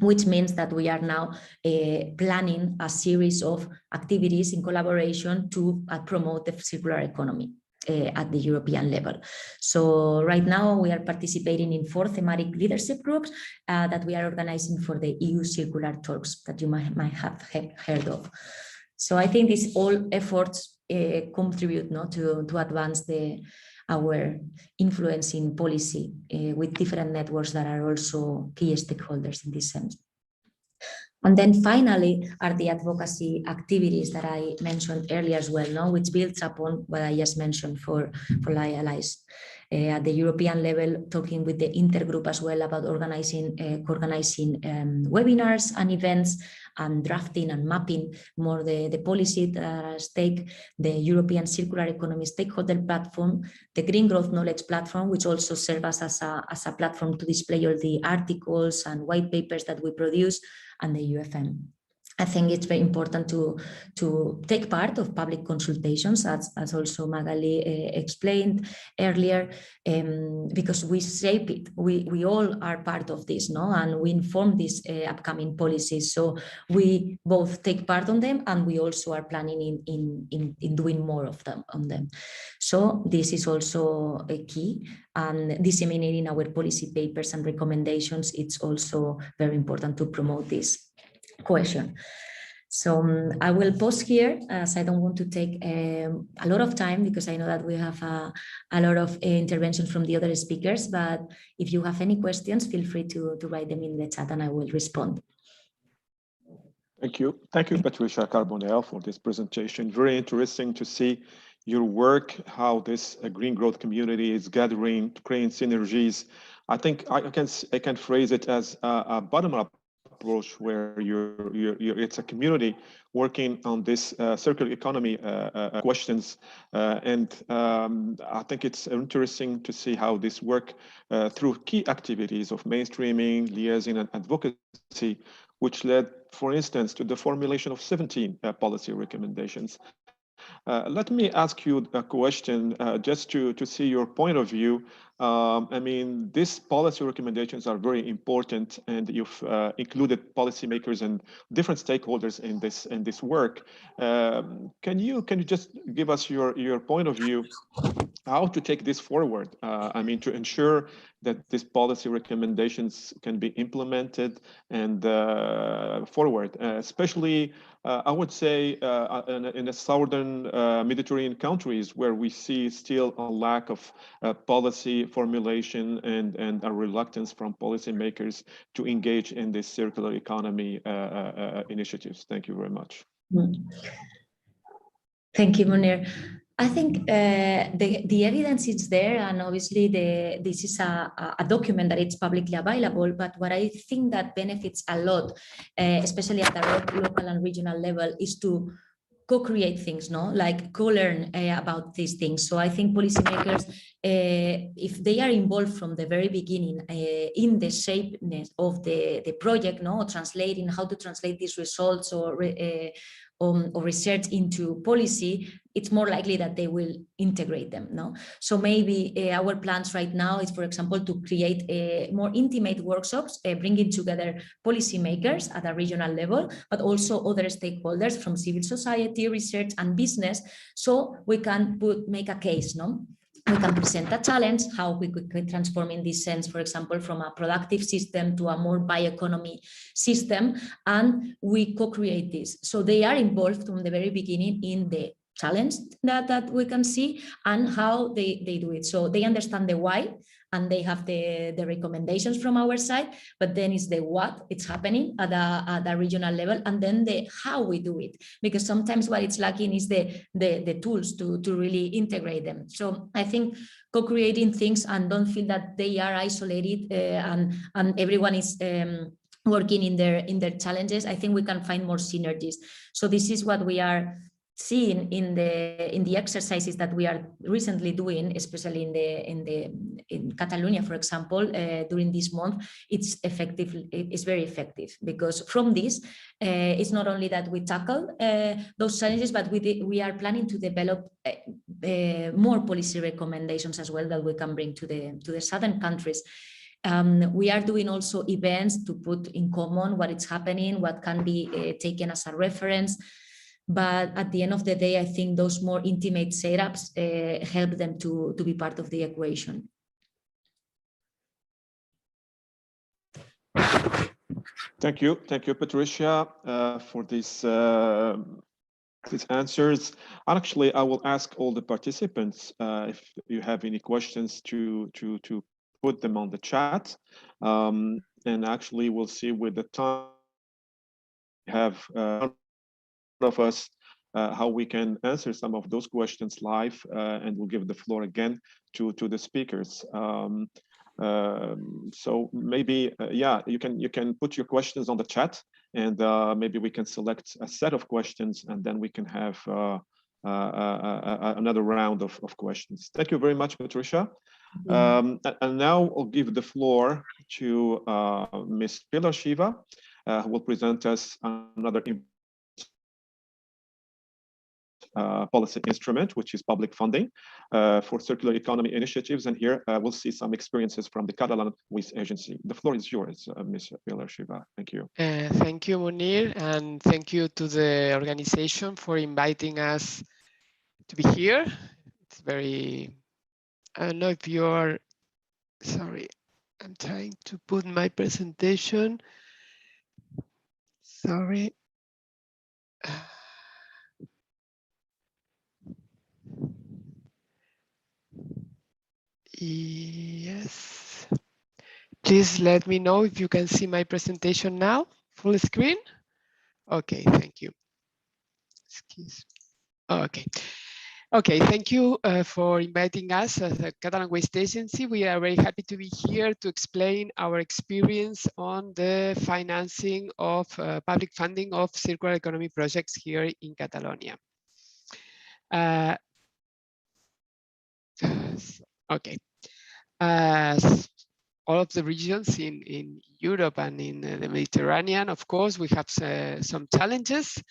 F: which means that we are now planning a series of activities in collaboration to promote the circular economy at the European level. So right now we are participating in 4 thematic leadership groups that we are organizing for the EU Circular Talks that you might have heard of. So I think these all efforts contribute, no, to advance our influence in policy with different networks that are also key stakeholders in this sense. And then finally are the advocacy activities that I mentioned earlier as well, no? Which builds upon what I just mentioned for allies. At the European level, talking with the intergroup as well about organizing webinars and events, and drafting and mapping more the policy that are at stake, the European Circular Economy Stakeholder Platform, the Green Growth Knowledge Platform, which also serves as a platform to display all the articles and white papers that we produce, and the UFM. I think it's very important to take part of public consultations, as also Magali explained earlier, because we shape it. We all are part of this, no? And we inform these upcoming policies. So we both take part on them, and we also are planning in doing more of them on them. So this is also a key, and disseminating our policy papers and recommendations. It's also very important to promote this question. So I will pause here, as I don't want to take a lot of time, because I know that we have a lot of interventions from the other speakers, but if you have any questions, feel free to write them in the chat and I will respond.
E: Thank you, Patricia Carbonell, for this presentation. Very interesting to see your work, how this green growth community is gathering, creating synergies. I think I can phrase it as a bottom-up approach, where it's a community working on this circular economy questions, and I think it's interesting to see how this work through key activities of mainstreaming, liaison, and advocacy, which led, for instance, to the formulation of 17 policy recommendations. Let me ask you a question, just to see your point of view. I mean, these policy recommendations are very important, and you've included policymakers and different stakeholders in this work. Can you just give us your point of view, how to take this forward? I mean, to ensure that these policy recommendations can be implemented and forward, especially I would say in the southern Mediterranean countries, where we see still a lack of policy formulation and a reluctance from policymakers to engage in this circular economy initiatives. Thank you very much.
F: Thank you, Munir. I think the evidence is there, and obviously this is a document that it's publicly available, but what I think that benefits a lot, especially at the local and regional level, is to co-create things, no? Like co-learn about these things. So I think policymakers, if they are involved from the very beginning in the shapeness of the project, no, translating how to translate these results or research into policy, it's more likely that they will integrate them, no? So maybe our plans right now is, for example, to create more intimate workshops, bringing together policymakers at a regional level, but also other stakeholders from civil society, research, and business, so we can make a case, no? We can present a challenge, how we could transform in this sense, for example, from a productive system to a more bioeconomy system, and we co-create this. So they are involved from the very beginning in the challenge that we can see and how they do it. So they understand the why, and they have the recommendations from our side, but then it's the what it's happening at the regional level, and then the how we do it, because sometimes what it's lacking is the tools to really integrate them. So I think co-creating things and don't feel that they are isolated and everyone is working in their challenges. I think we can find more synergies. So this is what we are seeing in the exercises that we are recently doing, especially in Catalonia, for example, during this month. It's effective. It's very effective, because from this, it's not only that we tackle those challenges, but we are planning to develop more policy recommendations as well that we can bring to the southern countries. We are doing also events to put in common what is happening, what can be taken as a reference. But at the end of the day, I think those more intimate setups help them to be part of the equation.
E: Thank you, Patricia, for these answers. Actually, I will ask all the participants if you have any questions to put them on the chat, and actually we'll see with the time we have of us how we can answer some of those questions live, and we'll give the floor again to the speakers. So maybe yeah, you can put your questions on the chat, and maybe we can select a set of questions, and then we can have another round of questions. Thank you very much, Patricia. And now I'll give the floor to Ms. Pilar Shiva, who will present us another policy instrument, which is public funding for circular economy initiatives. And here we'll see some experiences from the Catalan Waste Agency. The floor is yours, Ms. Pilar Shiva. Thank you.
G: Thank you, Munir, and thank you to the organization for inviting us to be here. It's very, I don't know if you're, sorry, I'm trying to put my presentation. Sorry. Yes. Please let me know if you can see my presentation now. Full screen? Okay, thank you. Excuse me. Okay. Okay, thank you for inviting us as a Catalan Waste Agency. We are very happy to be here to explain our experience on the financing of public funding of circular economy projects here in Catalonia. Okay. As all of the regions in Europe and in the Mediterranean, of course, we have some challenges.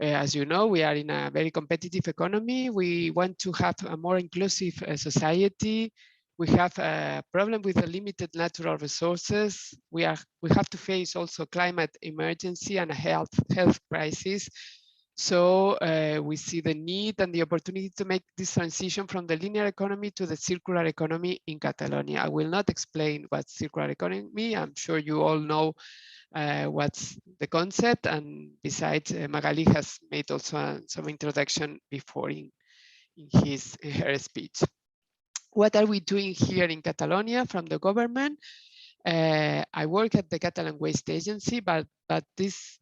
G: As you know, we are in a very competitive economy. We want to have a more inclusive society. We have a problem with the limited natural resources. We have to face also climate emergency and a health crisis. So we see the need and the opportunity to make this transition from the linear economy to the circular economy in Catalonia. I will not explain what's circular economy. I'm sure you all know what's the concept, and besides, Magali has made also some introduction before in her speech. What are we doing here in Catalonia from the government? I work at the Catalan Waste Agency, but this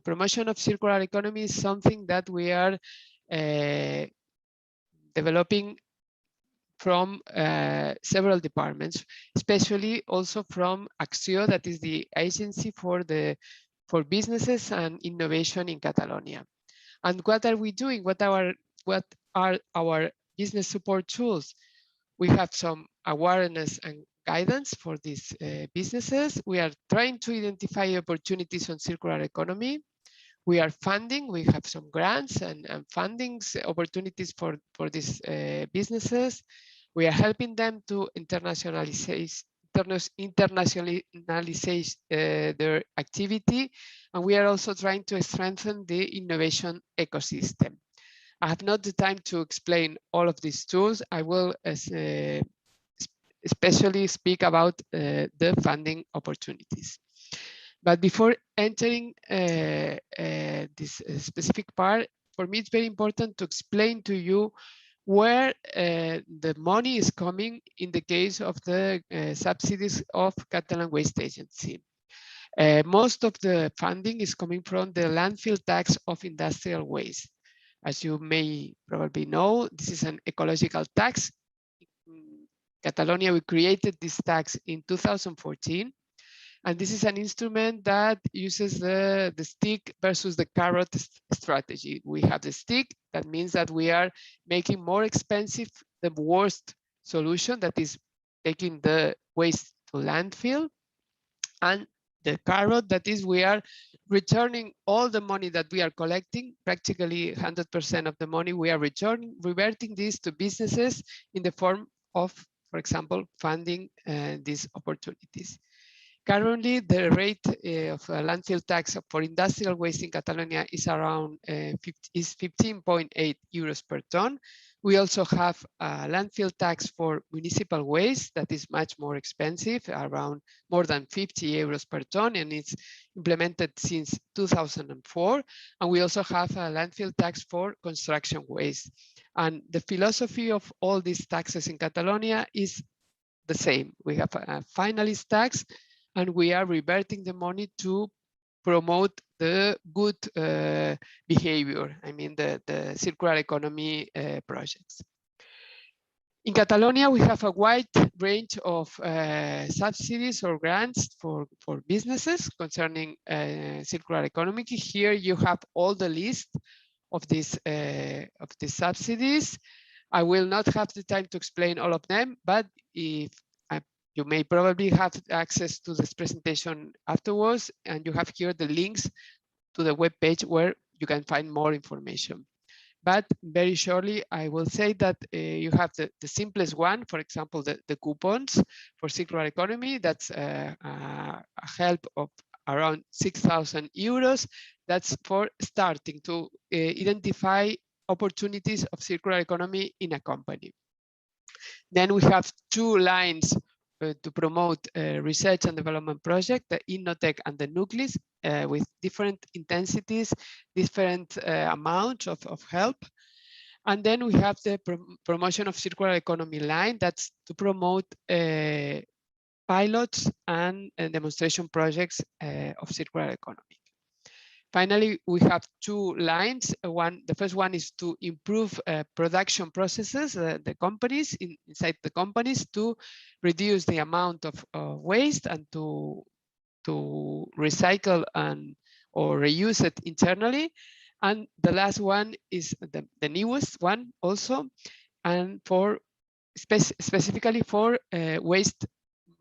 G: promotion of circular economy is something that we are developing from several departments, especially also from Acció, that is the agency for businesses and innovation in Catalonia. And what are we doing? What are our business support tools? We have some awareness and guidance for these businesses. We are trying to identify opportunities on circular economy. We are funding. We have some grants and fundings opportunities for these businesses. We are helping them to internationalize their activity, and we are also trying to strengthen the innovation ecosystem. I have not the time to explain all of these tools. I will especially speak about the funding opportunities. But before entering this specific part, for me, it's very important to explain to you where the money is coming in the case of the subsidies of Catalan Waste Agency. Most of the funding is coming from the landfill tax of industrial waste. As you may probably know, this is an ecological tax. In Catalonia, we created this tax in 2014. And this is an instrument that uses the stick versus the carrot strategy. We have the stick, that means that we are making more expensive the worst solution, that is taking the waste to landfill. And the carrot, that is we are returning all the money that we are collecting, practically 100% of the money we are reverting this to businesses in the form of, for example, funding these opportunities. Currently, the rate of landfill tax for industrial waste in Catalonia is around 15.8 euros per ton. We also have a landfill tax for municipal waste that is much more expensive, around more than 50 euros per ton, and it's implemented since 2004. And we also have a landfill tax for construction waste. And the philosophy of all these taxes in Catalonia is the same. We have a finalist tax, and we are reverting the money to promote the good behavior. I mean, the circular economy projects. In Catalonia, we have a wide range of subsidies or grants for businesses concerning circular economy. Here you have all the list of these subsidies. I will not have the time to explain all of them, but if you may probably have access to this presentation afterwards, and you have here the links to the web page where you can find more information. But very shortly, I will say that you have the simplest one, for example, the coupons for circular economy. That's a help of around 6,000 euros. That's for starting to identify opportunities of circular economy in a company. Then we have 2 lines to promote research and development project, the Innotech and the Nucleus, with different intensities, different amounts of help. And then we have the promotion of circular economy line, that's to promote pilots and demonstration projects of circular economy. Finally, we have 2 lines. The first one is to improve production processes, the companies inside the companies, to reduce the amount of waste and to recycle or reuse it internally. And the last one is the newest one also, and specifically for waste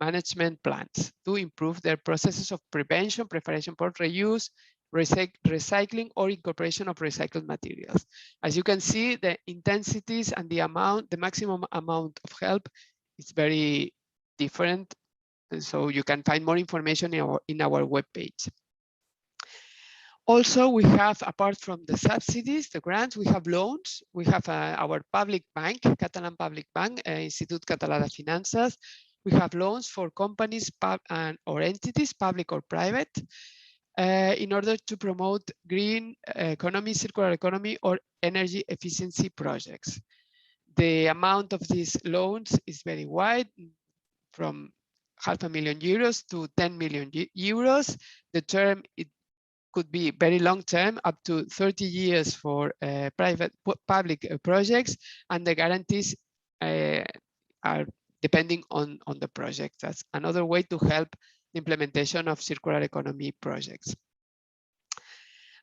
G: management plants to improve their processes of prevention, preparation for reuse, recycling, or incorporation of recycled materials. As you can see, the intensities and the maximum amount of help is very different. And so you can find more information in our webpage. Also, we have, apart from the subsidies, the grants, we have loans. We have our public bank, Catalan Public Bank, Institut Català de Finances. We have loans for companies or entities, public or private, in order to promote green economy, circular economy, or energy efficiency projects. The amount of these loans is very wide, from €500,000 to 10 million euros. The term, it could be very long term, up to 30 years for public projects, and the guarantees are depending on the project. That's another way to help the implementation of circular economy projects.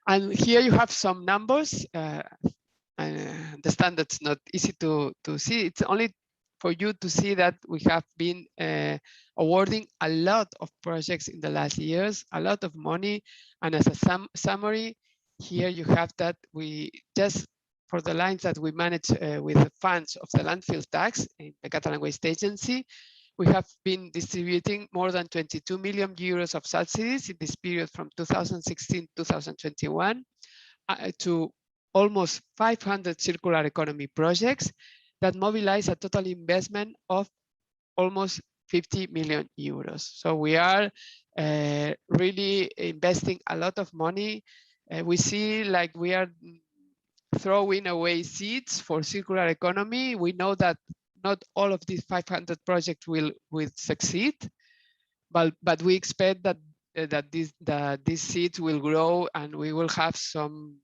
G: And here you have some numbers. I understand that's not easy to see. It's only for you to see that we have been awarding a lot of projects in the last years, a lot of money. And as a summary, here you have that we just, for the lines that we manage with the funds of the landfill tax in the Catalan Waste Agency, we have been distributing more than 22 million euros of subsidies in this period from 2016 to 2021 to almost 500 circular economy projects that mobilize a total investment of almost 50 million euros. So we are really investing a lot of money. We see like we are throwing away seeds for circular economy. We know that not all of these 500 projects will succeed, but we expect that these seeds will grow and we will have some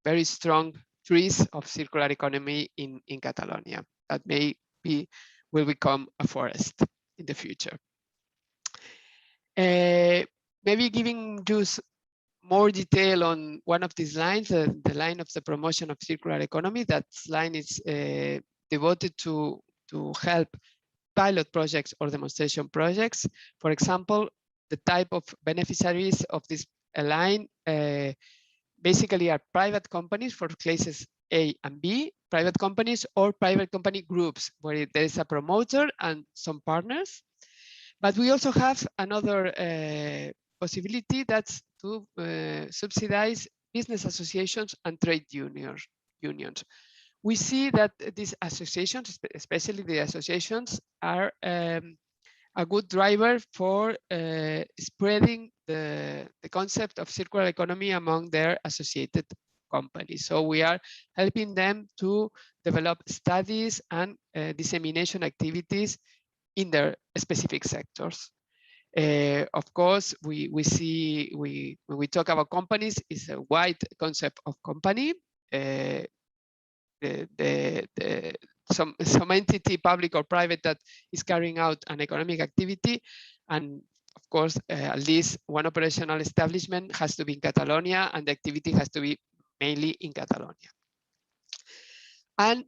G: very strong trees of circular economy in Catalonia that will become a forest in the future. Maybe giving just more detail on one of these lines, the line of the promotion of circular economy. That line is devoted to help pilot projects or demonstration projects. For example, the type of beneficiaries of this line basically are private companies for classes A and B, private companies or private company groups where there is a promoter and some partners. But we also have another possibility, that's to subsidize business associations and trade unions. We see that these associations, especially the associations, are a good driver for spreading the concept of circular economy among their associated companies. So we are helping them to develop studies and dissemination activities in their specific sectors. Of course, when we talk about companies, it's a wide concept of company. The some entity, public or private, that is carrying out an economic activity. And of course, at least one operational establishment has to be in Catalonia, and the activity has to be mainly in Catalonia. And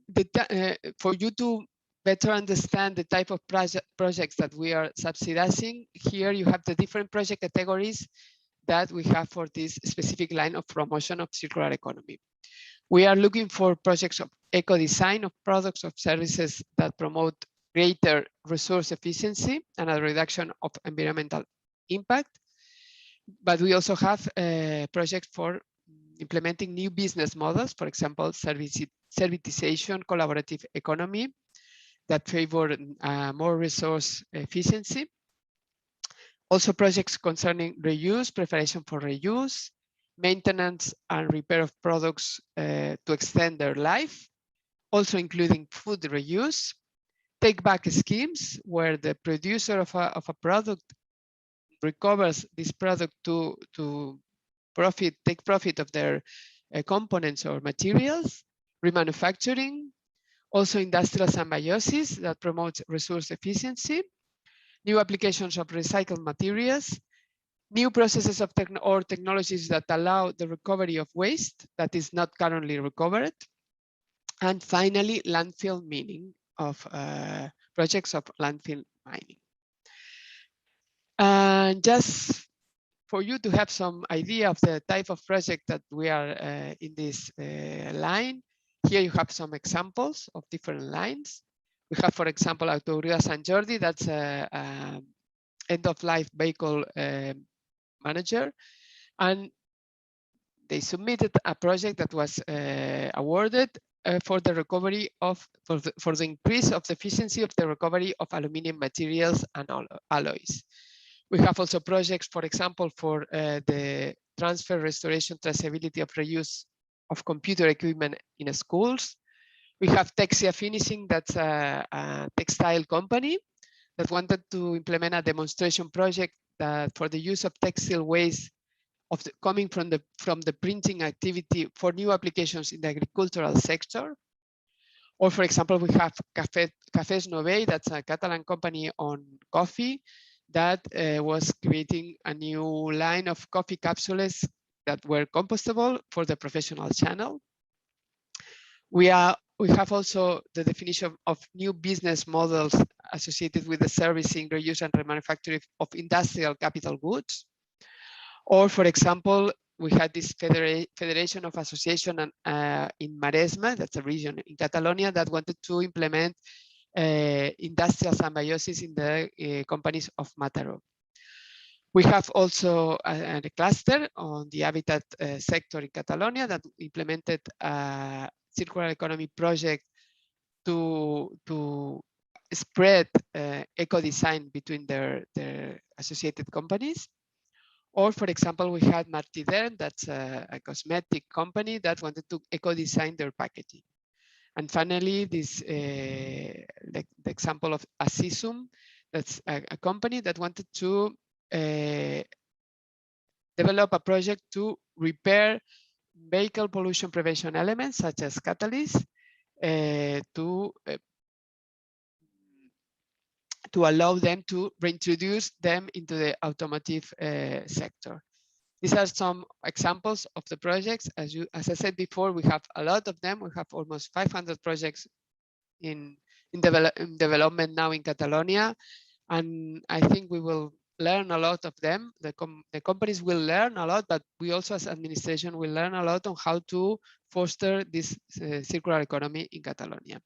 G: for you to better understand the type of projects that we are subsidizing, here you have the different project categories that we have for this specific line of promotion of circular economy. We are looking for projects of eco-design of products or services that promote greater resource efficiency and a reduction of environmental impact. But we also have projects for implementing new business models, for example, servitization, collaborative economy that favor more resource efficiency. Also projects concerning reuse, preparation for reuse, maintenance and repair of products to extend their life, also including food reuse, take back schemes where the producer of a product recovers this product to take profit of their components or materials, remanufacturing, also industrial symbiosis that promotes resource efficiency, new applications of recycled materials, new processes of technologies that allow the recovery of waste that is not currently recovered, and finally, landfill mining of projects of landfill mining. And just for you to have some idea of the type of project that we are in this line, here you have some examples of different lines. We have, for example, Autovía Sant Jordi, that's a end-of-life vehicle manager, and they submitted a project that was awarded for the recovery of, for the increase of the efficiency of the recovery of aluminum materials and alloys. We have also projects, for example, for the transfer, restoration, traceability of reuse of computer equipment in schools. We have Texia Finishing, that's a textile company that wanted to implement a demonstration project for the use of textile waste coming from the printing activity for new applications in the agricultural sector. Or for example, we have Cafés Novell, that's a Catalan company on coffee that was creating a new line of coffee capsules that were compostable for the professional channel. We have also the definition of new business models associated with the servicing, reuse, and remanufacturing of industrial capital goods. Or, for example, we had this Federation of Association in Maresme, that's a region in Catalonia, that wanted to implement industrial symbiosis in the companies of Mataró. We have also a cluster on the habitat sector in Catalonia that implemented a circular economy project to spread eco-design between their associated companies. Or, for example, we had Martidern, that's a cosmetic company that wanted to eco-design their packaging. And finally, this the example of Assisum, that's a company that wanted to develop a project to repair vehicle pollution prevention elements such as catalysts to allow them to reintroduce them into the automotive sector. These are some examples of the projects. As I said before, we have a lot of them. We have almost 500 projects in development now in Catalonia. And I think we will learn a lot of them. The companies will learn a lot, but we also as administration will learn a lot on how to foster this circular economy in Catalonia.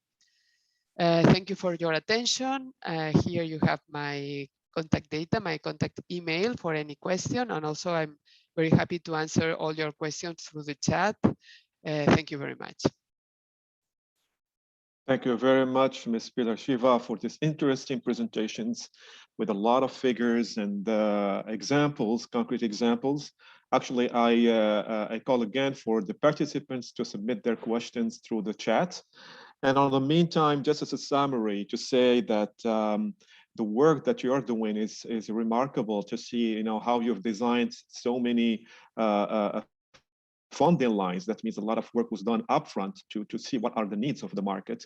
G: Thank you for your attention. Here you have my contact data, my contact email for any question. And also I'm very happy to answer all your questions through the chat. Thank you very much.
E: Thank you very much, Ms. Pilar Shiva, for these interesting presentations with a lot of figures and examples, concrete examples. Actually, I call again for the participants to submit their questions through the chat. And on the meantime, just as a summary, to say that the work that you're doing is remarkable to see, how you've designed so many funding lines. That means a lot of work was done upfront to see what are the needs of the market,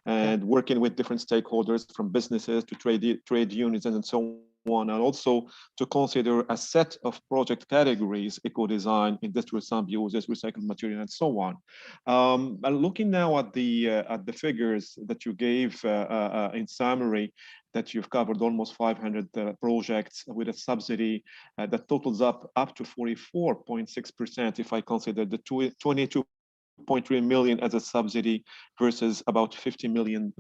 E: and working with different stakeholders from businesses to trade unions and so on, and also to consider a set of project categories: eco-design, industrial symbiosis, recycled material, and so on. Looking now at the figures that you gave in summary, that you've covered almost 500 projects with a subsidy that totals up to 44.6% if I consider the 22.3 million as a subsidy versus about $50 million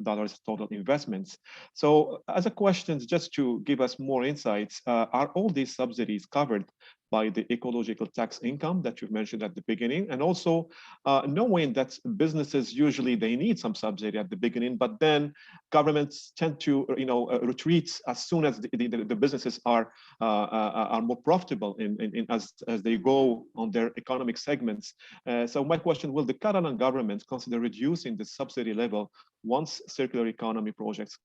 E: total investments. So as a question, just to give us more insights, are all these subsidies covered by the ecological tax income that you've mentioned at the beginning? And also knowing that businesses usually they need some subsidy at the beginning, but then governments tend to retreat as soon as the businesses are more profitable as they go on their economic segments. So my question, will the Catalan government consider reducing the subsidy level once circular economy projects?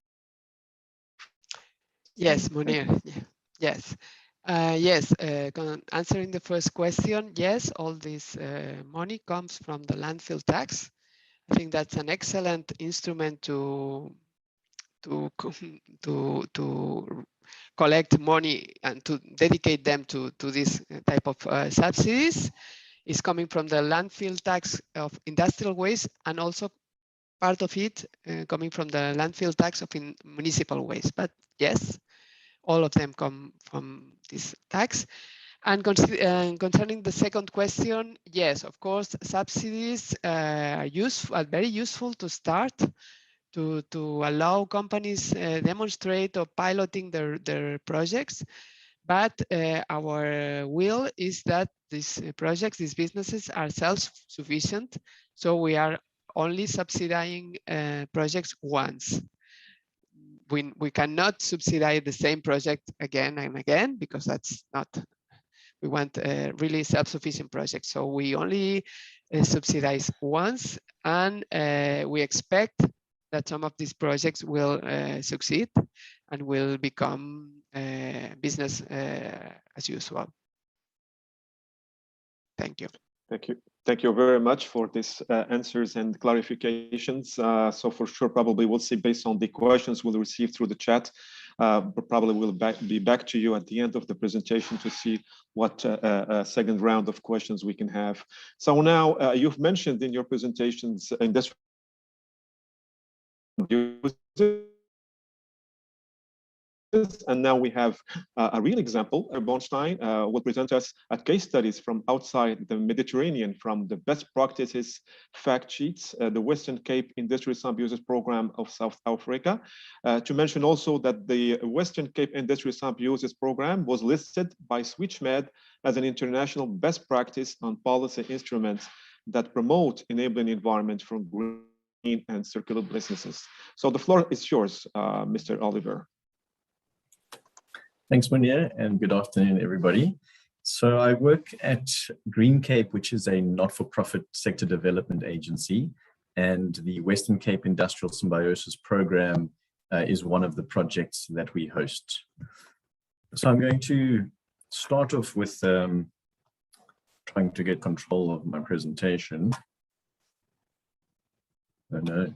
G: Yes, Munir. Yes. Yes, answering the first question, yes, all this money comes from the landfill tax. I think that's an excellent instrument to collect money and to dedicate them to this type of subsidies. It's coming from the landfill tax of industrial waste, and also part of it coming from the landfill tax of municipal waste. But yes, all of them come from this tax. And concerning the second question, yes, of course, subsidies are very useful to start, to allow companies demonstrate or piloting their projects. But our will is that these projects, these businesses are self-sufficient. So we are only subsidizing projects once. We cannot subsidize the same project again and again, because that's not, we want really self-sufficient projects. So we only subsidize once, and we expect that some of these projects will succeed and will become business as usual. Thank you.
E: Thank you. Thank you very much for these answers and clarifications. So for sure, probably we'll see based on the questions we'll receive through the chat, but probably we'll be back to you at the end of the presentation to see what second round of questions we can have. So now you've mentioned in your presentations industrial and now we have a real example. Bornstein will present us case studies from outside the Mediterranean, from the best practices fact sheets, the Western Cape Industrial Symbiosis Program of South Africa. To mention also that the Western Cape Industrial Symbiosis Program was listed by SwitchMed as an international best practice on policy instruments that promote enabling environment for green and circular businesses. So the floor is yours, Mr. Oliver.
D: Thanks, Munir, and good afternoon, everybody. So I work at Green Cape, which is a not-for-profit sector development agency, and the Western Cape Industrial Symbiosis Program is one of the projects that we host. So I'm going to start off with trying to get control of my presentation. Oh no.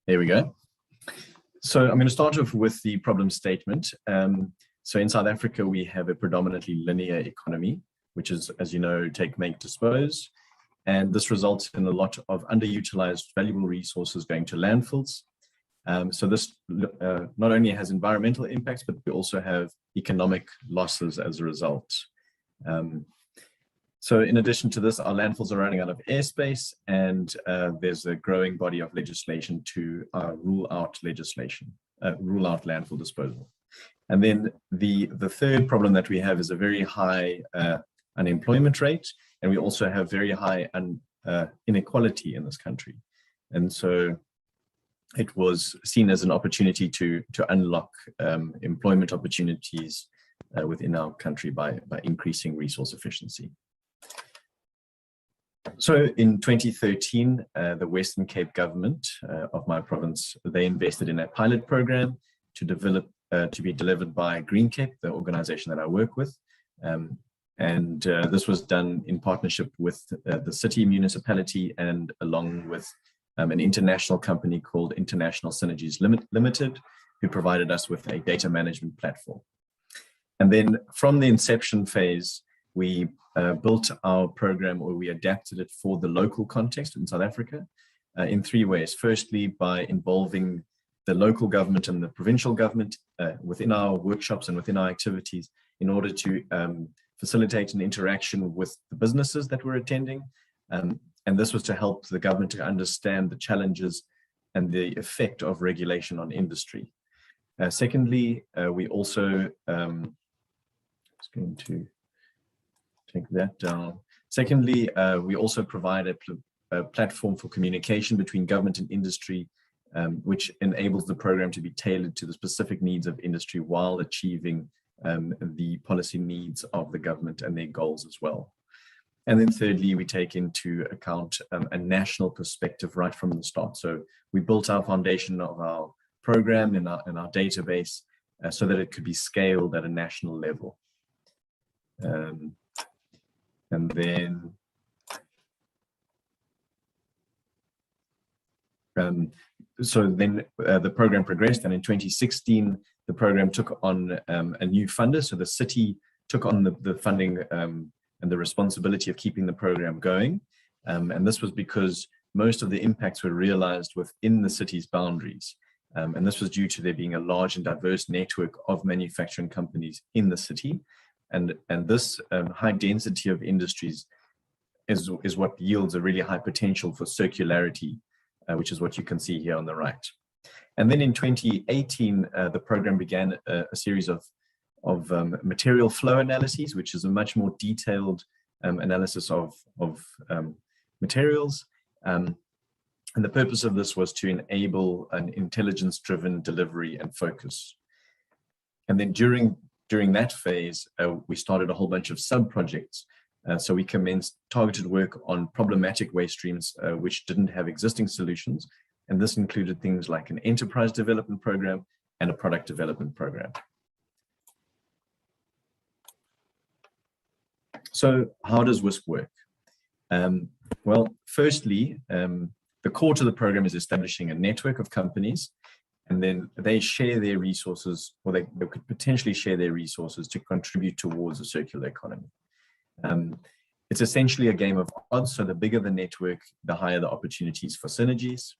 D: There we go. So I'm going to start off with the problem statement. So in South Africa, we have a predominantly linear economy, which is, as you know, take, make, dispose. And this results in a lot of underutilized valuable resources going to landfills. So this not only has environmental impacts, but we also have economic losses as a result. So in addition to this, our landfills are running out of airspace, and there's a growing body of legislation to rule out landfill disposal. And then the third problem that we have is a very high unemployment rate, and we also have very high inequality in this country. And so it was seen as an opportunity to unlock employment opportunities within our country by increasing resource efficiency. So in 2013, the Western Cape government of my province, they invested in a pilot program to be delivered by Green Cape, the organization that I work with. And this was done in partnership with the city municipality and along with an international company called International Synergies Limited, who provided us with a data management platform. And then from the inception phase, we built our program, or we adapted it for the local context in South Africa in 3 ways. Firstly, by involving the local government and the provincial government within our workshops and within our activities in order to facilitate an interaction with the businesses that were attending. And this was to help the government to understand the challenges and the effect of regulation on industry. Secondly, we also, just going to take that down. Secondly, we also provide a platform for communication between government and industry, which enables the program to be tailored to the specific needs of industry while achieving the policy needs of the government and their goals as well. And then thirdly, we take into account a national perspective right from the start. So we built our foundation of our program in our database so that it could be scaled at a national level. And then the program progressed, and in 2016, the program took on a new funder. So the city took on the funding and the responsibility of keeping the program going. And this was because most of the impacts were realized within the city's boundaries. And this was due to there being a large and diverse network of manufacturing companies in the city. And this high density of industries is what yields a really high potential for circularity, which is what you can see here on the right. And then in 2018, the program began a series of material flow analyses, which is a much more detailed analysis of materials. And the purpose of this was to enable an intelligence-driven delivery and focus. And then during that phase, we started a whole bunch of sub-projects. So we commenced targeted work on problematic waste streams, which didn't have existing solutions. And this included things like an enterprise development program and a product development program. So how does WISP work? Well, firstly, the core to the program is establishing a network of companies, and then they share their resources, or they could potentially share their resources to contribute towards a circular economy. It's essentially a game of odds, so the bigger the network, the higher the opportunities for synergies.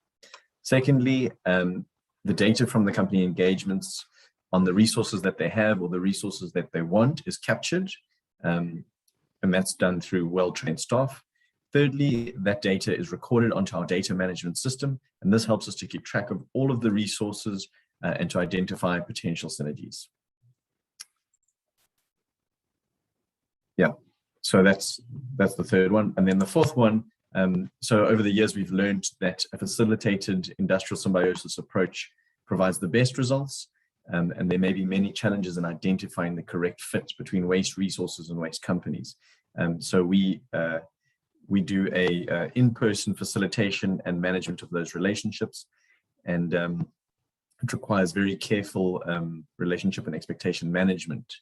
D: Secondly, the data from the company engagements on the resources that they have or the resources that they want is captured, and that's done through well-trained staff. Thirdly, that data is recorded onto our data management system, and this helps us to keep track of all of the resources and to identify potential synergies. Yeah, so that's the third one. And then the fourth one, so over the years, we've learned that a facilitated industrial symbiosis approach provides the best results, and there may be many challenges in identifying the correct fit between waste resources and waste companies. So we do a in-person facilitation and management of those relationships, and it requires very careful relationship and expectation management.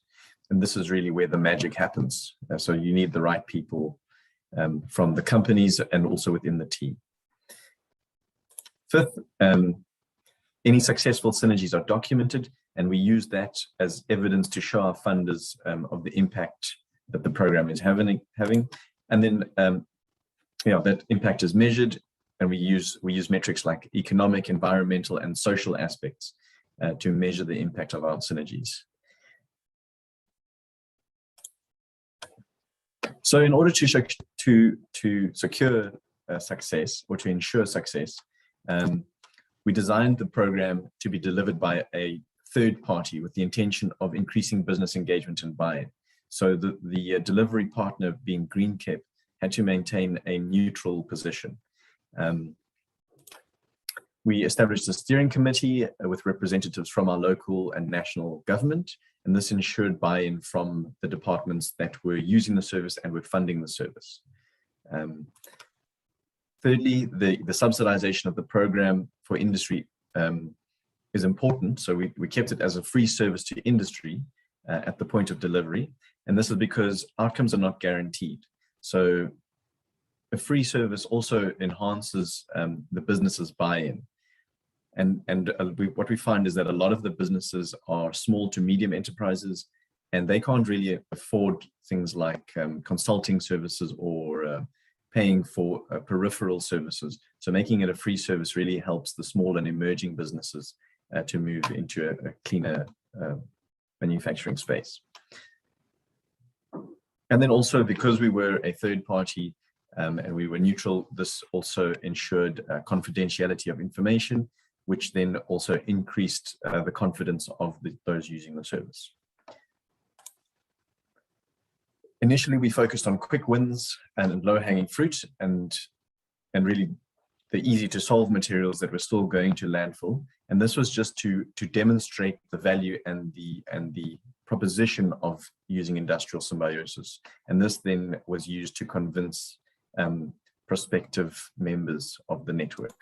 D: And this is really where the magic happens. So you need the right people from the companies and also within the team. Fifth, any successful synergies are documented, and we use that as evidence to show our funders of the impact that the program is having. And then that impact is measured, and we use metrics like economic, environmental, and social aspects to measure the impact of our synergies. So in order to secure success, or to ensure success, we designed the program to be delivered by a third party with the intention of increasing business engagement and buy-in. So the delivery partner, being Greencap, had to maintain a neutral position. We established a steering committee with representatives from our local and national government, and this ensured buy-in from the departments that were using the service and were funding the service. Thirdly, the subsidization of the program for industry is important. So we kept it as a free service to industry at the point of delivery. And this is because outcomes are not guaranteed. So a free service also enhances the business's buy-in. And what we find is that a lot of the businesses are small to medium enterprises, and they can't really afford things like consulting services or paying for peripheral services. So making it a free service really helps the small and emerging businesses to move into a cleaner manufacturing space. And then also, because we were a third party and we were neutral, this also ensured confidentiality of information, which then also increased the confidence of those using the service. Initially, we focused on quick wins and low-hanging fruit, and really the easy-to-solve materials that were still going to landfill. And this was just to demonstrate the value and the proposition of using industrial symbiosis. And this then was used to convince prospective members of the network.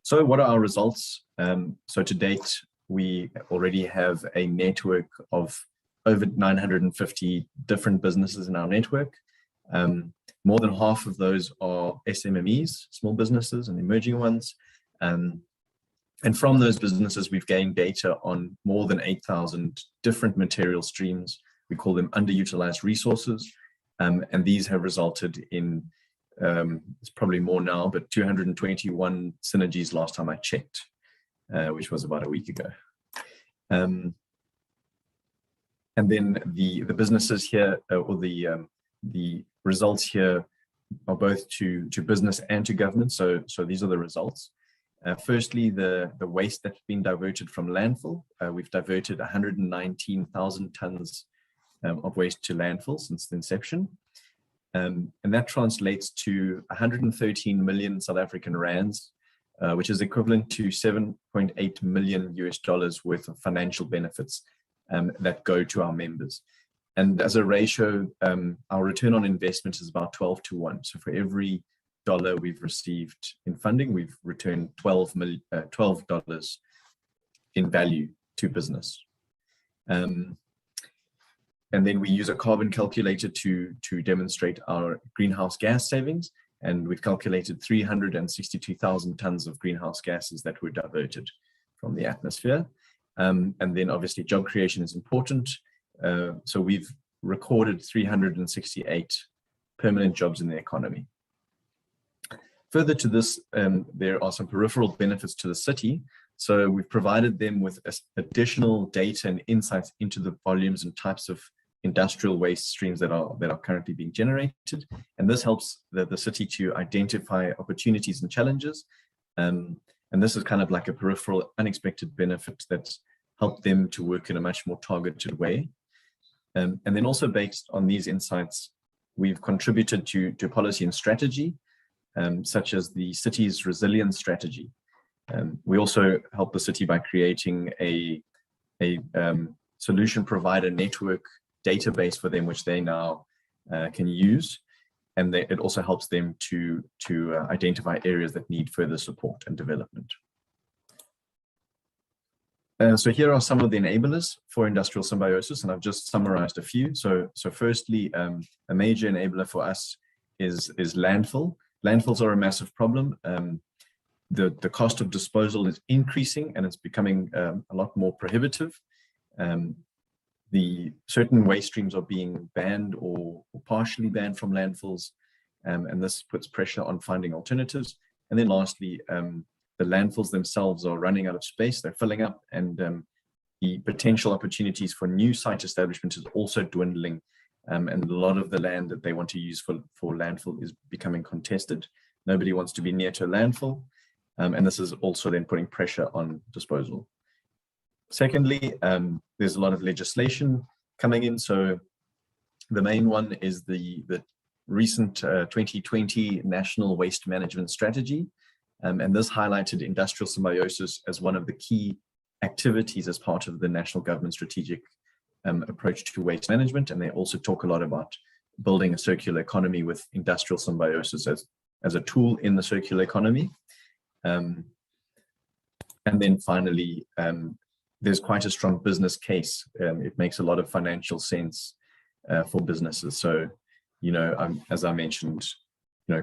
D: So what are our results? So to date, we already have a network of over 950 different businesses in our network. More than half of those are SMMEs, small businesses and emerging ones. And from those businesses, we've gained data on more than 8,000 different material streams. We call them underutilized resources. And these have resulted in, it's probably more now, but 221 synergies last time I checked, which was about a week ago. And then the businesses here, or the results here, are both to business and to government. So these are the results. Firstly, the waste that's been diverted from landfill. We've diverted 119,000 tons of waste to landfill since the inception. And that translates to 113 million South African rands, which is equivalent to $7.8 million worth of financial benefits that go to our members. And as a ratio, our return on investment is about 12 to 1. So for every dollar we've received in funding, we've returned $12 in value to business. And then we use a carbon calculator to demonstrate our greenhouse gas savings. And we've calculated 362,000 tons of greenhouse gases that were diverted from the atmosphere. And then obviously job creation is important. So we've recorded 368 permanent jobs in the economy. Further to this, there are some peripheral benefits to the city. So we've provided them with additional data and insights into the volumes and types of industrial waste streams that are currently being generated. And this helps the city to identify opportunities and challenges. And this is kind of like a peripheral unexpected benefit that's helped them to work in a much more targeted way. And then also based on these insights, we've contributed to policy and strategy, such as the city's resilience strategy. We also help the city by creating a solution provider network database for them, which they now can use. And it also helps them to identify areas that need further support and development. So here are some of the enablers for industrial symbiosis, and I've just summarized a few. So firstly, a major enabler for us is landfill. Landfills are a massive problem. The cost of disposal is increasing, and it's becoming a lot more prohibitive. The certain waste streams are being banned or partially banned from landfills, and this puts pressure on finding alternatives. And then lastly, the landfills themselves are running out of space, they're filling up, and the potential opportunities for new site establishment is also dwindling. And a lot of the land that they want to use for landfill is becoming contested. Nobody wants to be near to a landfill. And this is also then putting pressure on disposal. Secondly, there's a lot of legislation coming in. So the main one is the recent 2020 National Waste Management Strategy. And this highlighted industrial symbiosis as one of the key activities as part of the national government strategic approach to waste management. And they also talk a lot about building a circular economy with industrial symbiosis as a tool in the circular economy. And then finally, there's quite a strong business case. It makes a lot of financial sense for businesses. So, as I mentioned,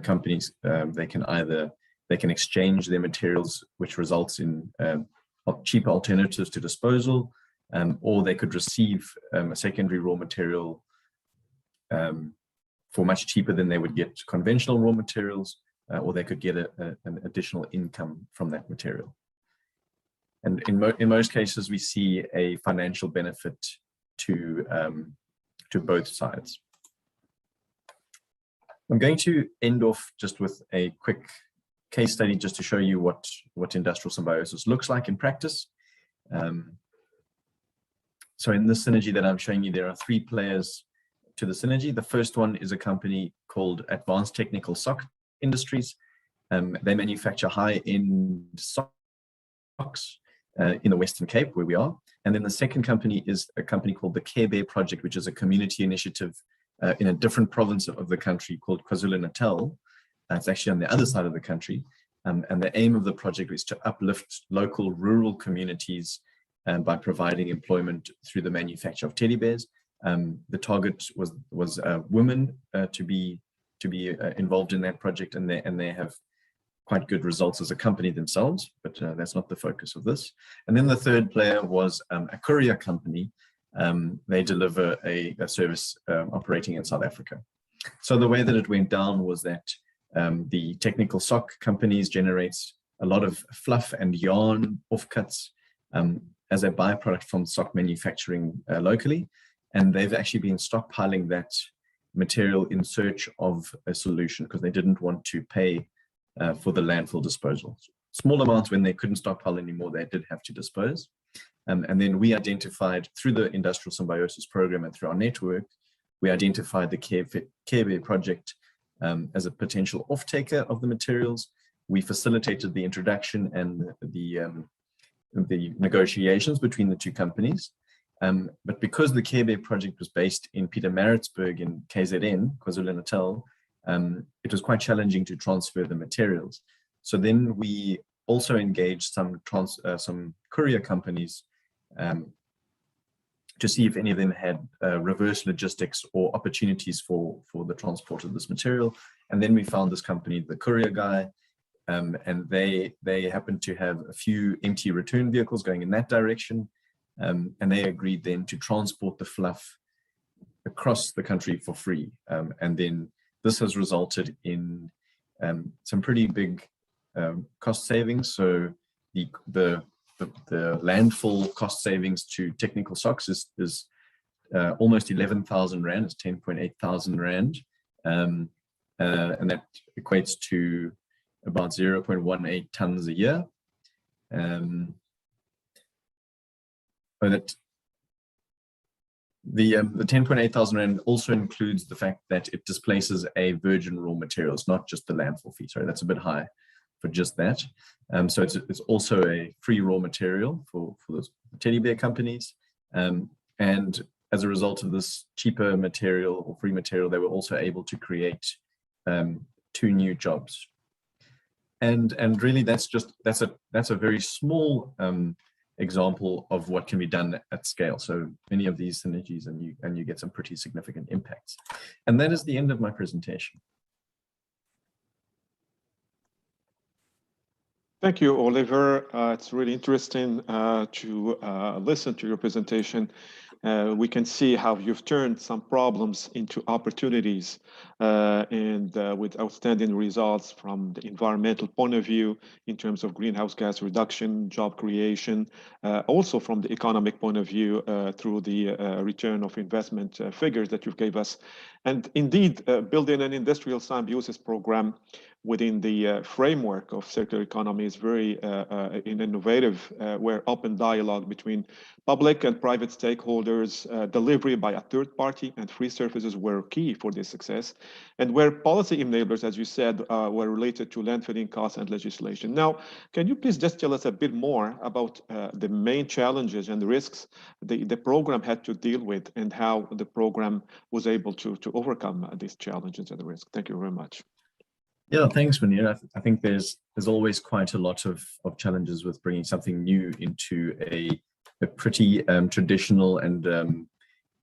D: companies, they can exchange their materials, which results in cheaper alternatives to disposal, or they could receive a secondary raw material for much cheaper than they would get conventional raw materials, or they could get an additional income from that material. And in most cases, we see a financial benefit to both sides. I'm going to end off just with a quick case study just to show you what industrial symbiosis looks like in practice. So in this synergy that I'm showing you, there are 3 players to the synergy. The first one is a company called Advanced Technical Sock Industries. They manufacture high-end socks in the Western Cape, where we are. And then the second company is a company called the Care Bear Project, which is a community initiative in a different province of the country called KwaZulu-Natal. It's actually on the other side of the country. And the aim of the project is to uplift local rural communities by providing employment through the manufacture of teddy bears. The target was women to be involved in that project, and they have quite good results as a company themselves, but that's not the focus of this. And then the third player was a courier company. They deliver a service operating in South Africa. So the way that it went down was that the technical sock companies generates a lot of fluff and yarn offcuts as a byproduct from sock manufacturing locally. And they've actually been stockpiling that material in search of a solution because they didn't want to pay for the landfill disposal. Small amounts when they couldn't stockpile anymore, they did have to dispose. And then we identified through the Industrial Symbiosis program and through our network, we identified the Care Bear project as a potential off-taker of the materials. We facilitated the introduction and the negotiations between the 2 companies. But because the Care Bear project was based in Pietermaritzburg in KZN, KwaZulu-Natal, it was quite challenging to transfer the materials. So then we also engaged some courier companies to see if any of them had reverse logistics or opportunities for the transport of this material. And then we found this company, the Courier Guy, and they happened to have a few empty return vehicles going in that direction. And they agreed then to transport the fluff across the country for free. And then this has resulted in some pretty big cost savings. So the landfill cost savings to technical socks is almost 11,000 Rand, it's 10,800 Rand. And that equates to about 0.18 tons a year. But the 10,800 Rand also includes the fact that it displaces a virgin raw material. It's not just the landfill fee. Sorry, that's a bit high for just that. So it's also a free raw material for those teddy bear companies. And as a result of this cheaper material or free material, they were also able to create 2 new jobs. And really that's a very small example of what can be done at scale. So many of these synergies and you get some pretty significant impacts. And that is the end of my presentation.
E: Thank you, Oliver. It's really interesting to listen to your presentation. We can see how you've turned some problems into opportunities and with outstanding results from the environmental point of view in terms of greenhouse gas reduction, job creation, also from the economic point of view through the return of investment figures that you gave us. And indeed, building an industrial symbiosis program within the framework of circular economy is very innovative, where open dialogue between public and private stakeholders, delivery by a third party and free services were key for this success, and where policy enablers, as you said, were related to landfilling costs and legislation. Now, can you please just tell us a bit more about the main challenges and the risks the program had to deal with and how the program was able to overcome these challenges and the risks? Thank you very much.
D: Yeah, thanks, Munir. I think there's always quite a lot of challenges with bringing something new into a pretty traditional and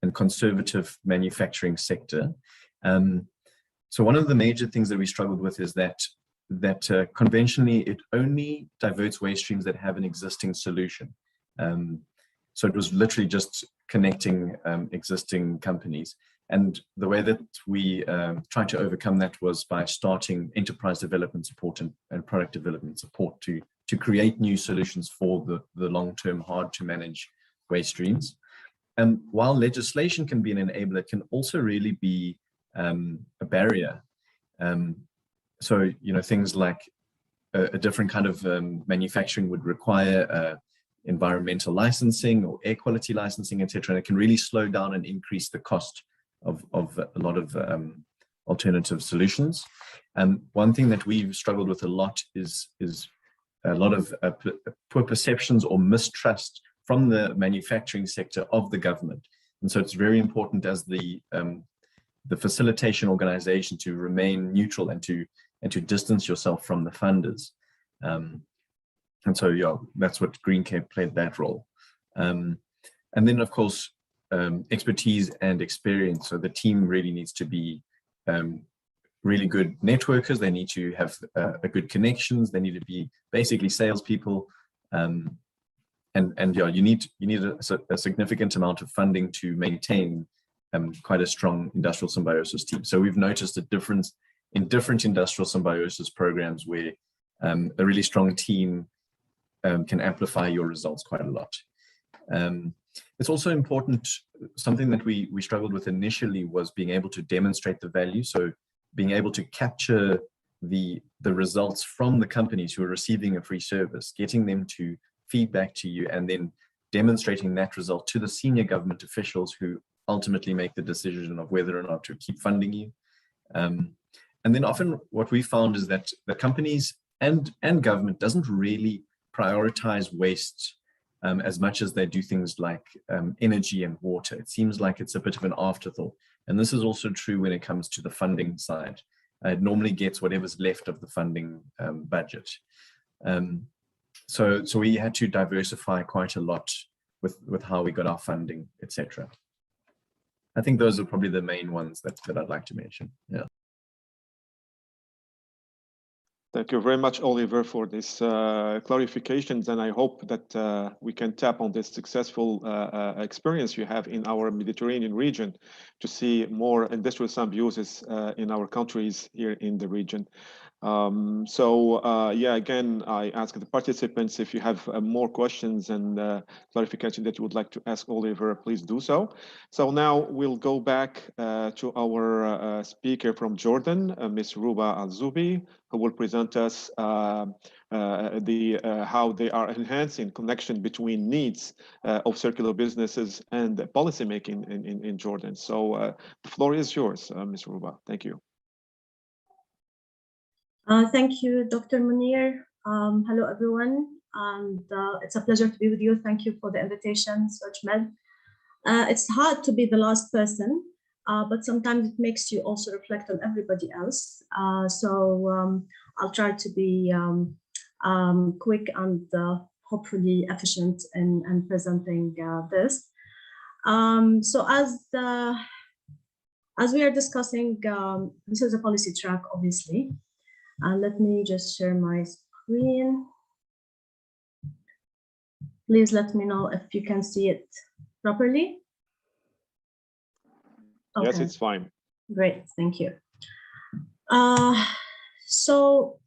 D: and conservative manufacturing sector. So one of the major things that we struggled with is that conventionally it only diverts waste streams that have an existing solution. So it was literally just connecting existing companies. And the way that we tried to overcome that was by starting enterprise development support and product development support to create new solutions for the long-term, hard-to-manage waste streams. And while legislation can be an enabler, it can also really be a barrier. So, things like a different kind of manufacturing would require environmental licensing or air quality licensing, etc. And it can really slow down and increase the cost of a lot of alternative solutions. And one thing that we've struggled with a lot is a lot of poor perceptions or mistrust from the manufacturing sector of the government. And so it's very important as the facilitation organization to remain neutral and to distance yourself from the funders. And so, yeah, that's what GreenCare played that role. And then, of course, expertise and experience. So the team really needs to be really good networkers. They need to have a good connections. They need to be basically salespeople. And yeah, you need a significant amount of funding to maintain quite a strong industrial symbiosis team. So we've noticed a difference in different industrial symbiosis programs where a really strong team can amplify your results quite a lot. It's also important, something that we struggled with initially was being able to demonstrate the value. So being able to capture the results from the companies who are receiving a free service, getting them to feedback to you, and then demonstrating that result to the senior government officials who ultimately make the decision of whether or not to keep funding you. And then often what we found is that the companies and government doesn't really prioritize waste as much as they do things like energy and water. It seems like it's a bit of an afterthought. And this is also true when it comes to the funding side. It normally gets whatever's left of the funding budget. So we had to diversify quite a lot with how we got our funding, etc. I think those are probably the main ones that I'd like to mention. Yeah.
E: Thank you very much, Oliver, for these clarifications, and I hope that we can tap on this successful experience you have in our Mediterranean region to see more industrial symbiosis in our countries here in the region. Yeah, again, I ask the participants, if you have more questions and clarification that you would like to ask Oliver, please do so. So now we'll go back to our speaker from Jordan, Ms. Ruba Al-Zubi, who will present us how they are enhancing connection between needs of circular businesses and policymaking in Jordan. So the floor is yours, Ms. Ruba. Thank you.
C: Thank you, Dr. Munir. Hello, everyone. And it's a pleasure to be with you. Thank you for the invitation, SwitchMed. It's hard to be the last person, but sometimes it makes you also reflect on everybody else. I'll try to be quick and hopefully efficient in presenting this. So as we are discussing, this is a policy track, obviously. Let me just share my screen. Please let me know if you can see it properly. Okay.
E: Yes, it's fine.
C: Great, thank you. So,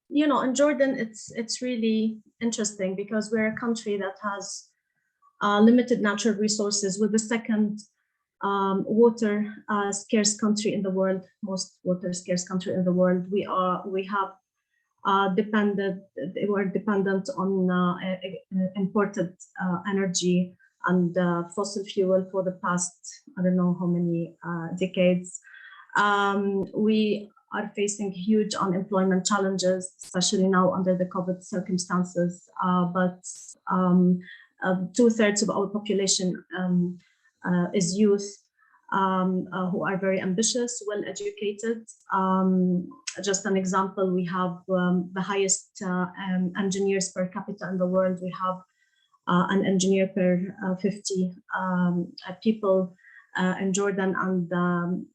C: in Jordan, it's really interesting because we're a country that has limited natural resources. With the second water scarce country in the world, most water scarce country in the world. We're dependent on imported energy and fossil fuel for the past, I don't know how many decades. We are facing huge unemployment challenges, especially now under the COVID circumstances. But 2/3 of our population is youth who are very ambitious, well-educated. Just an example, we have the highest engineers per capita in the world. We have an engineer per 50 people in Jordan, and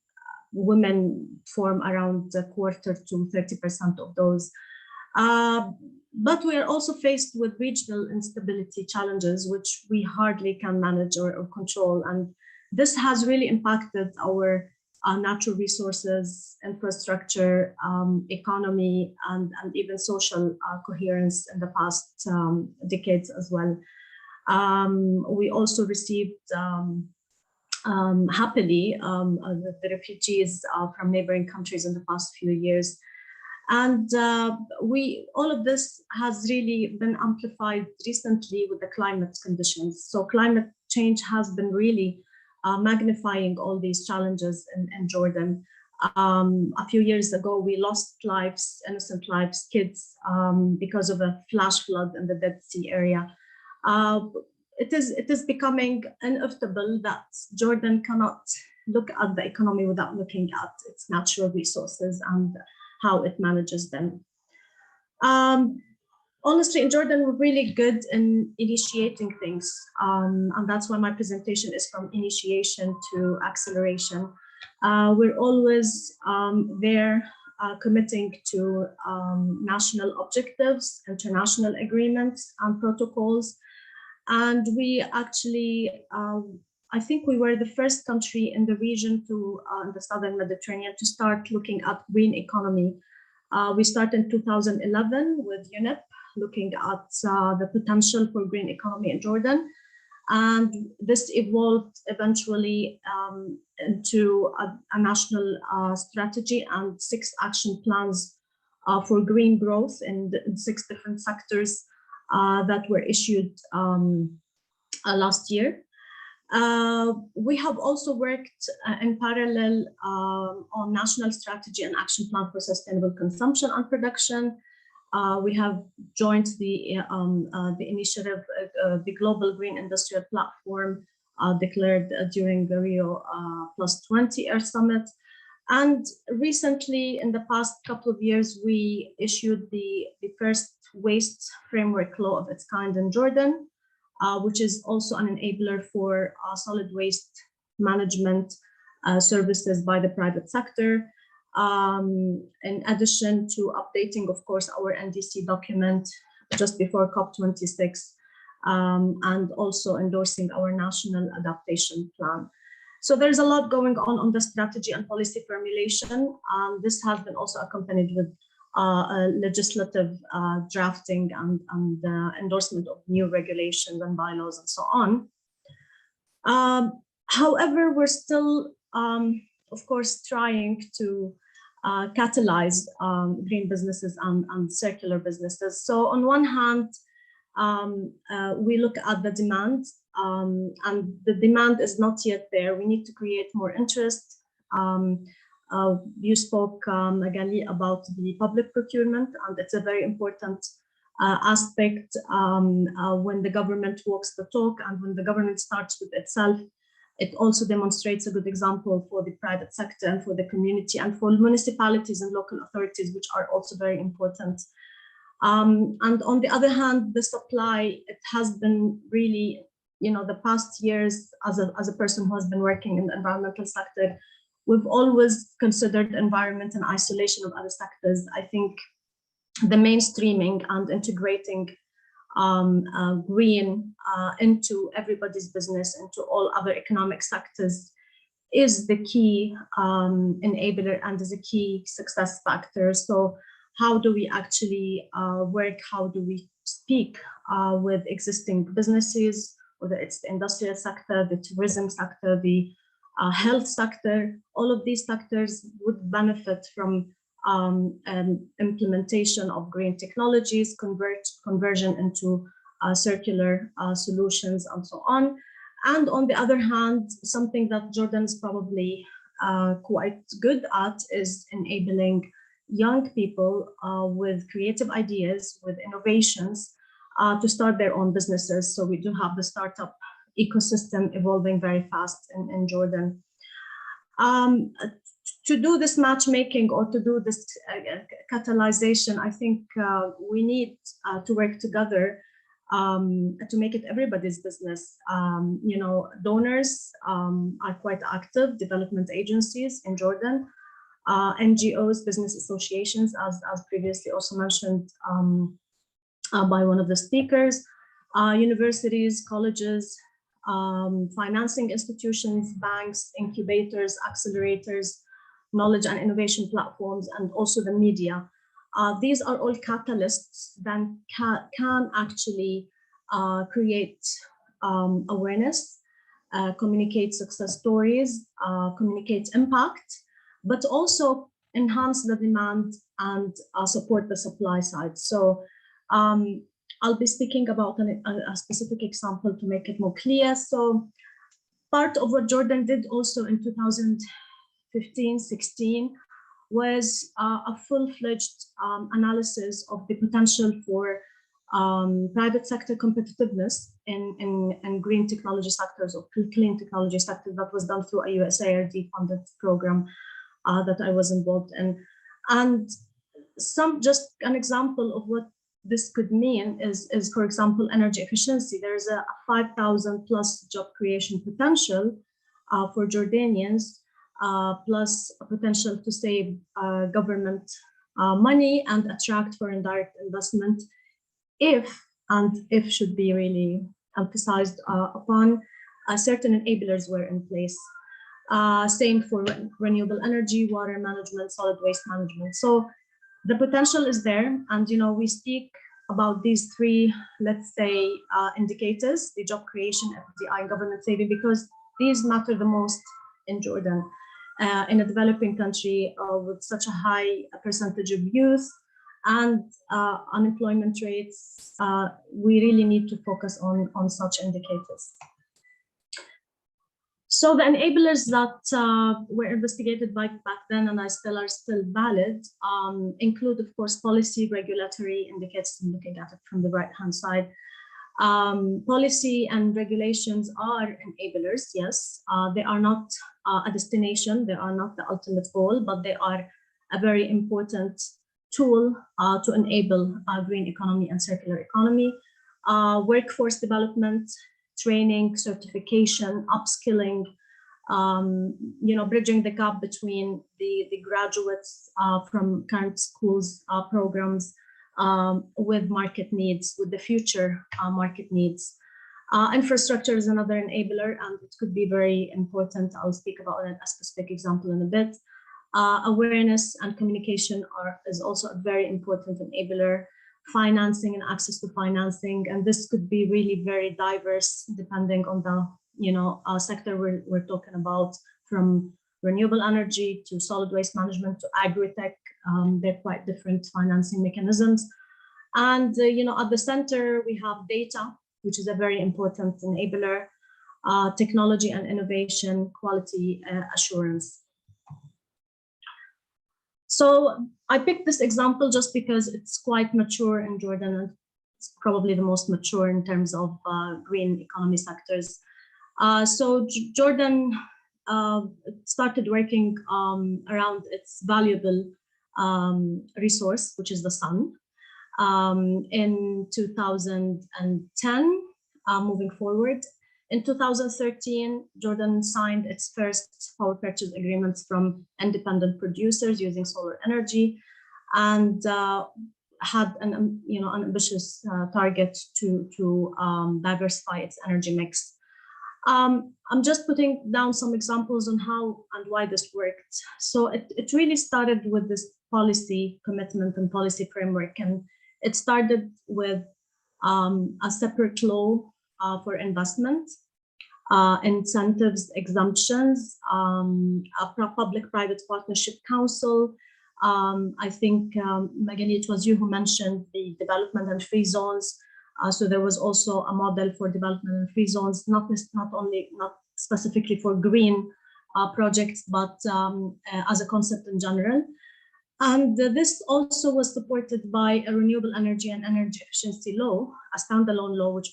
C: women form around a quarter to 30% of those. But we are also faced with regional instability challenges, which we hardly can manage or control. And this has really impacted our natural resources, infrastructure, economy, and even social coherence in the past decades as well. We also received happily the refugees from neighboring countries in the past few years. And all of this has really been amplified recently with the climate conditions. So climate change has been really magnifying all these challenges in Jordan. A few years ago, we lost lives, innocent lives, kids, because of a flash flood in the Dead Sea area. It is becoming inevitable that Jordan cannot look at the economy without looking at its natural resources and how it manages them. Honestly, in Jordan, we're really good in initiating things. And that's why my presentation is from initiation to acceleration. We're always there committing to national objectives, international agreements and protocols. And we actually, I think we were the first country in the region to, in the Southern Mediterranean, to start looking at green economy. We started in 2011 with UNEP, looking at the potential for green economy in Jordan. And this evolved eventually into a national strategy and 6 action plans for green growth in 6 different sectors that were issued last year. We have also worked in parallel on national strategy and action plan for sustainable consumption and production. We have joined the initiative, the Global Green Industrial Platform, declared during the Rio +20 Air Summit. And recently, in the past couple of years, we issued the first waste framework law of its kind in Jordan, which is also an enabler for solid waste management services by the private sector. In addition to updating, of course, our NDC document just before COP26, and also endorsing our national adaptation plan. So there's a lot going on the strategy and policy formulation. This has been also accompanied with legislative drafting and endorsement of new regulations and bylaws and so on. However, we're still, of course, trying to catalyze green businesses and circular businesses. So on one hand, we look at the demand, and the demand is not yet there. We need to create more interest. You spoke, Magali, about the public procurement, and it's a very important aspect when the government walks the talk and when the government starts with itself. It also demonstrates a good example for the private sector and for the community and for municipalities and local authorities, which are also very important. And on the other hand, the supply, it has been really, the past years, as a person who has been working in the environmental sector, we've always considered environment in isolation of other sectors. I think the mainstreaming and integrating green into everybody's business, into all other economic sectors, is the key enabler and is a key success factor. So how do we actually work? How do we speak with existing businesses, whether it's the industrial sector, the tourism sector, the health sector? All of these sectors would benefit from implementation of green technologies, conversion into circular solutions, and so on. And on the other hand, something that Jordan is probably quite good at is enabling young people with creative ideas, with innovations, to start their own businesses. So we do have the startup ecosystem evolving very fast in Jordan. To do this matchmaking or to do this catalyzation, I think we need to work together to make it everybody's business. You know, donors are quite active, development agencies in Jordan, NGOs, business associations, as previously also mentioned by one of the speakers, universities, colleges, financing institutions, banks, incubators, accelerators, knowledge and innovation platforms, and also the media. These are all catalysts that can actually create awareness, communicate success stories, communicate impact, but also enhance the demand and support the supply side. So I'll be speaking about a specific example to make it more clear. So part of what Jordan did also in 2015-16 was a full-fledged analysis of the potential for private sector competitiveness in green technology sectors or clean technology sectors. That was done through a USAID funded program that I was involved in. And just an example of what this could mean is, for example, energy efficiency. There's a 5,000 plus job creation potential for Jordanians, plus a potential to save government money and attract foreign direct investment if should be really emphasized upon, certain enablers were in place. Same for renewable energy, water management, solid waste management. So the potential is there, and you know, we speak about these three, let's say, indicators: the job creation, FDI, and government saving, because these matter the most in Jordan, in a developing country with such a high percentage of youth and unemployment rates. We really need to focus on such indicators. So the enablers that were investigated back then and are still valid include, of course, policy, regulatory indicators. I'm looking at it from the right-hand side. Policy and regulations are enablers, yes. They are not a destination, they are not the ultimate goal, but they are a very important tool to enable green economy and circular economy. Workforce development, training, certification, upskilling, you know, bridging the gap between the graduates from current schools programs with market needs, with the future market needs. Infrastructure is another enabler, and it could be very important. I'll speak about a specific example in a bit. Awareness and communication is also a very important enabler. Financing and access to financing, and this could be really very diverse depending on the sector we're talking about, from renewable energy to solid waste management to agri-tech. They're quite different financing mechanisms. And at the center we have data, which is a very important enabler, technology and innovation, quality assurance. So I picked this example just because it's quite mature in Jordan, and it's probably the most mature in terms of green economy sectors. So Jordan started working around its valuable resource, which is the sun, in 2010, moving forward. In 2013, Jordan signed its first power purchase agreements from independent producers using solar energy, and had an ambitious target to diversify its energy mix. I'm just putting down some examples on how and why this worked. So it really started with this policy commitment and policy framework, and it started with a separate law for investment, incentives, exemptions, a public-private partnership council. I think, Magali, it was you who mentioned the development and free zones. So there was also a model for development and free zones, not specifically for green projects, but as a concept in general. And this also was supported by a renewable energy and energy efficiency law, a standalone law, which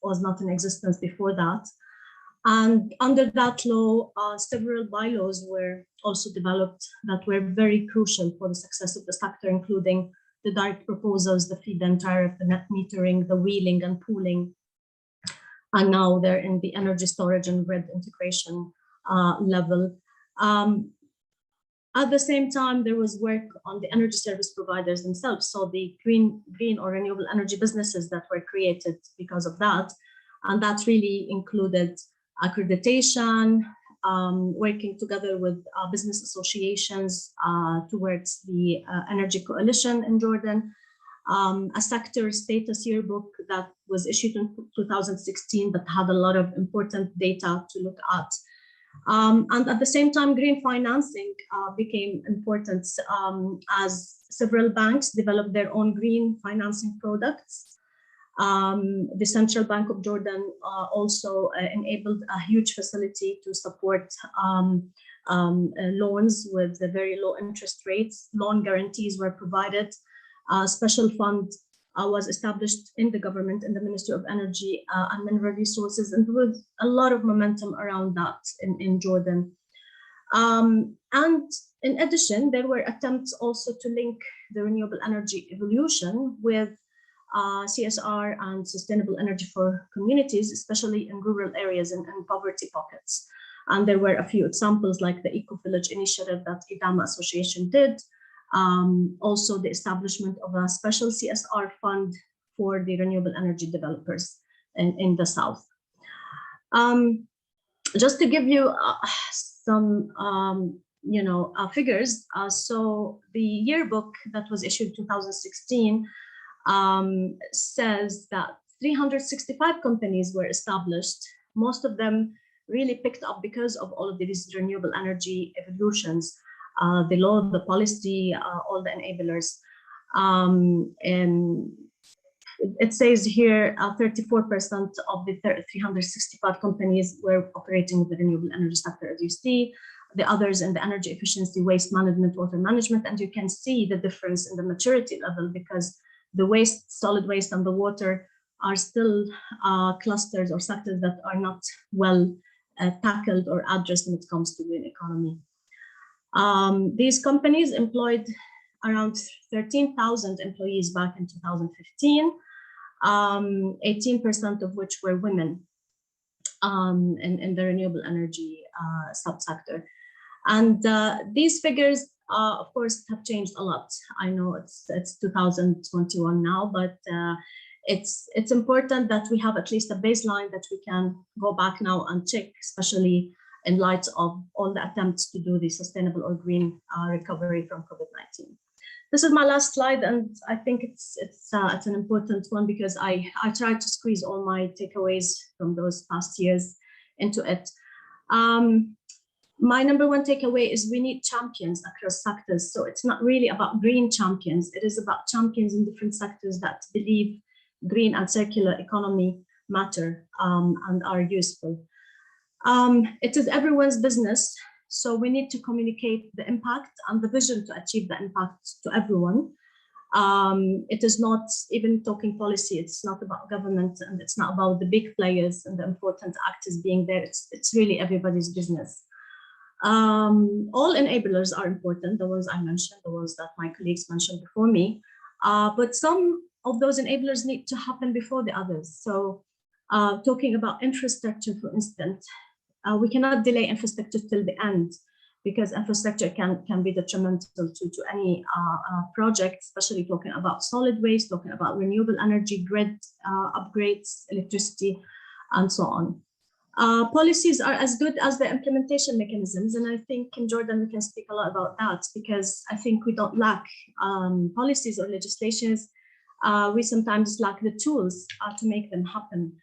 C: was not in existence before that. And under that law, several bylaws were also developed that were very crucial for the success of the sector, including the direct proposals, the feed-in tariff, the net metering, the wheeling and pooling. And now they're in the energy storage and grid integration level. At the same time, there was work on the energy service providers themselves. So the green or renewable energy businesses that were created because of that. And that really included accreditation, working together with business associations towards the Energy Coalition in Jordan, a sector status yearbook that was issued in 2016 that had a lot of important data to look at. And at the same time, green financing became important as several banks developed their own green financing products. The Central Bank of Jordan also enabled a huge facility to support loans with very low interest rates. Loan guarantees were provided. A special fund was established in the government, in the Ministry of Energy and Mineral Resources, and there was a lot of momentum around that in Jordan. And in addition, there were attempts also to link the renewable energy evolution with CSR and sustainable energy for communities, especially in rural areas and poverty pockets. And there were a few examples like the Eco Village initiative that IDAMA Association did. Also the establishment of a special CSR fund for the renewable energy developers in the South. Just to give you some figures, so the yearbook that was issued in 2016 says that 365 companies were established. Most of them really picked up because of all of these renewable energy evolutions. The law, the policy, all the enablers. And it says here 34% of the 365 companies were operating in the renewable energy sector, as you see. The others in the energy efficiency, waste management, water management, and you can see the difference in the maturity level because the waste, solid waste, and the water are still clusters or sectors that are not well tackled or addressed when it comes to green economy. These companies employed around 13,000 employees back in 2015, 18% of which were women in the renewable energy subsector. And these figures, of course, have changed a lot. I know it's 2021 now, but it's important that we have at least a baseline that we can go back now and check, especially in light of all the attempts to do the sustainable or green recovery from COVID-19. This is my last slide, and I think it's an important one because I tried to squeeze all my takeaways from those past years into it. My number one takeaway is we need champions across sectors. So it's not really about green champions. It is about champions in different sectors that believe green and circular economy matter and are useful. It is everyone's business. So we need to communicate the impact and the vision to achieve the impact to everyone. It is not even talking policy. It's not about government, and it's not about the big players and the important actors being there. It's really everybody's business. All enablers are important, the ones I mentioned, the ones that my colleagues mentioned before me, but some of those enablers need to happen before the others. So talking about infrastructure, for instance, we cannot delay infrastructure till the end because infrastructure can be detrimental to any project, especially talking about solid waste, talking about renewable energy, grid upgrades, electricity, and so on. Policies are as good as the implementation mechanisms, and I think in Jordan we can speak a lot about that because I think we don't lack policies or legislations. We sometimes lack the tools to make them happen,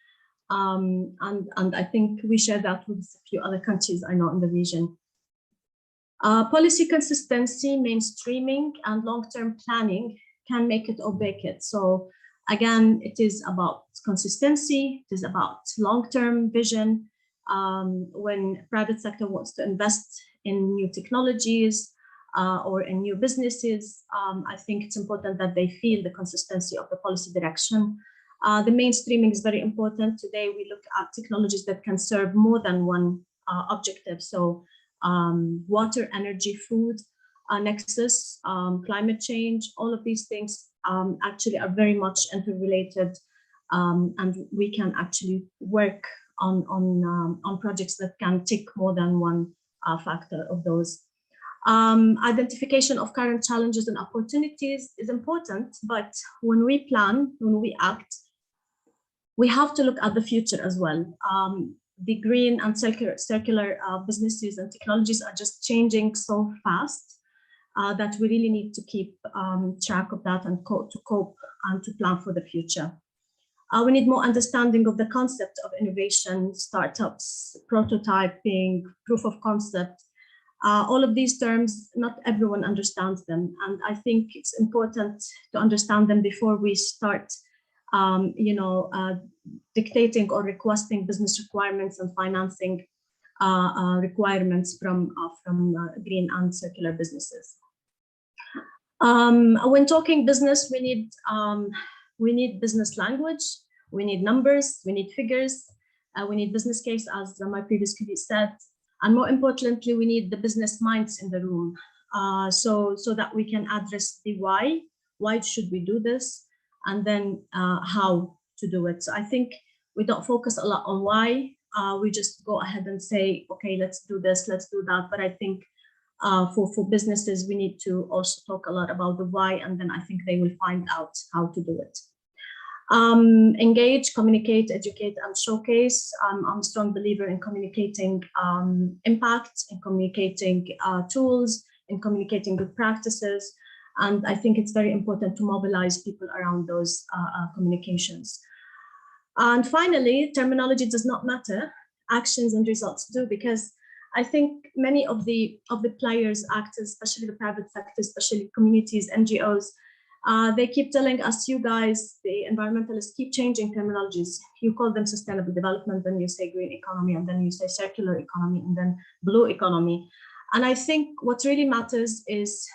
C: and I think we share that with a few other countries I know in the region. Policy consistency, mainstreaming, and long-term planning can make it or break it. So again, it is about consistency, it is about long-term vision. When private sector wants to invest in new technologies or in new businesses, I think it's important that they feel the consistency of the policy direction. The mainstreaming is very important. Today, we look at technologies that can serve more than one objective. So water, energy, food, nexus, climate change, all of these things actually are very much interrelated, and we can actually work on projects that can tick more than one factor of those. Identification of current challenges and opportunities is important, but when we plan, when we act, we have to look at the future as well. The green and circular businesses and technologies are just changing so fast that we really need to keep track of that and to cope and to plan for the future. We need more understanding of the concept of innovation, startups, prototyping, proof of concept. All of these terms, not everyone understands them. And I think it's important to understand them before we start dictating or requesting business requirements and financing requirements from green and circular businesses. When talking business, we need business language, we need numbers, we need figures, we need business case, as my previous colleague said, and more importantly, we need the business minds in the room, so that we can address the why should we do this, and then how to do it. So I think we don't focus a lot on why, we just go ahead and say, okay, let's do this, let's do that. But I think for businesses, we need to also talk a lot about the why, and then I think they will find out how to do it. Engage, communicate, educate, and showcase. I'm a strong believer in communicating impact, in communicating tools, in communicating good practices. And I think it's very important to mobilize people around those communications. And finally, terminology does not matter. Actions and results do, because I think many of the players, actors, especially the private sector, especially communities, NGOs, they keep telling us, you guys, the environmentalists, keep changing terminologies. You call them sustainable development, then you say green economy, and then you say circular economy, and then blue economy. And I think what really matters is,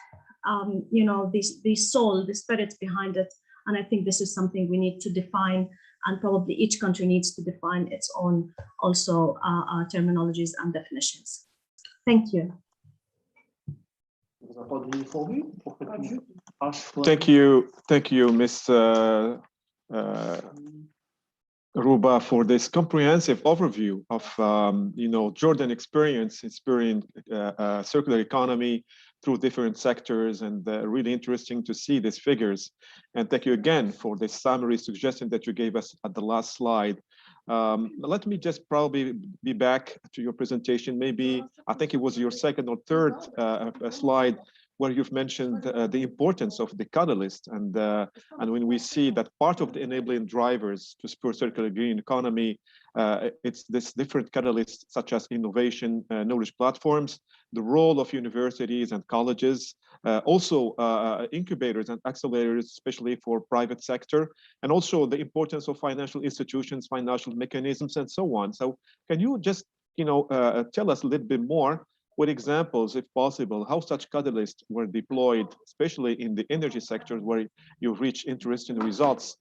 C: the soul, the spirit behind it. And I think this is something we need to define, and probably each country needs to define its own also terminologies and definitions. Thank you.
E: Thank you, Ms. Ruba, for this comprehensive overview of Jordan experience circular economy through different sectors, and really interesting to see these figures. And thank you again for this summary suggestion that you gave us at the last slide. Let me just probably be back to your presentation. Maybe, I think it was your second or third slide, where you've mentioned the importance of the catalyst, and when we see that part of the enabling drivers to spur circular green economy, it's this different catalysts such as innovation, knowledge platforms, the role of universities and colleges, also incubators and accelerators, especially for private sector, and also the importance of financial institutions, financial mechanisms, and so on. So can you just tell us a little bit more with examples, if possible, how such catalysts were deployed, especially in the energy sector where you've reached interesting results?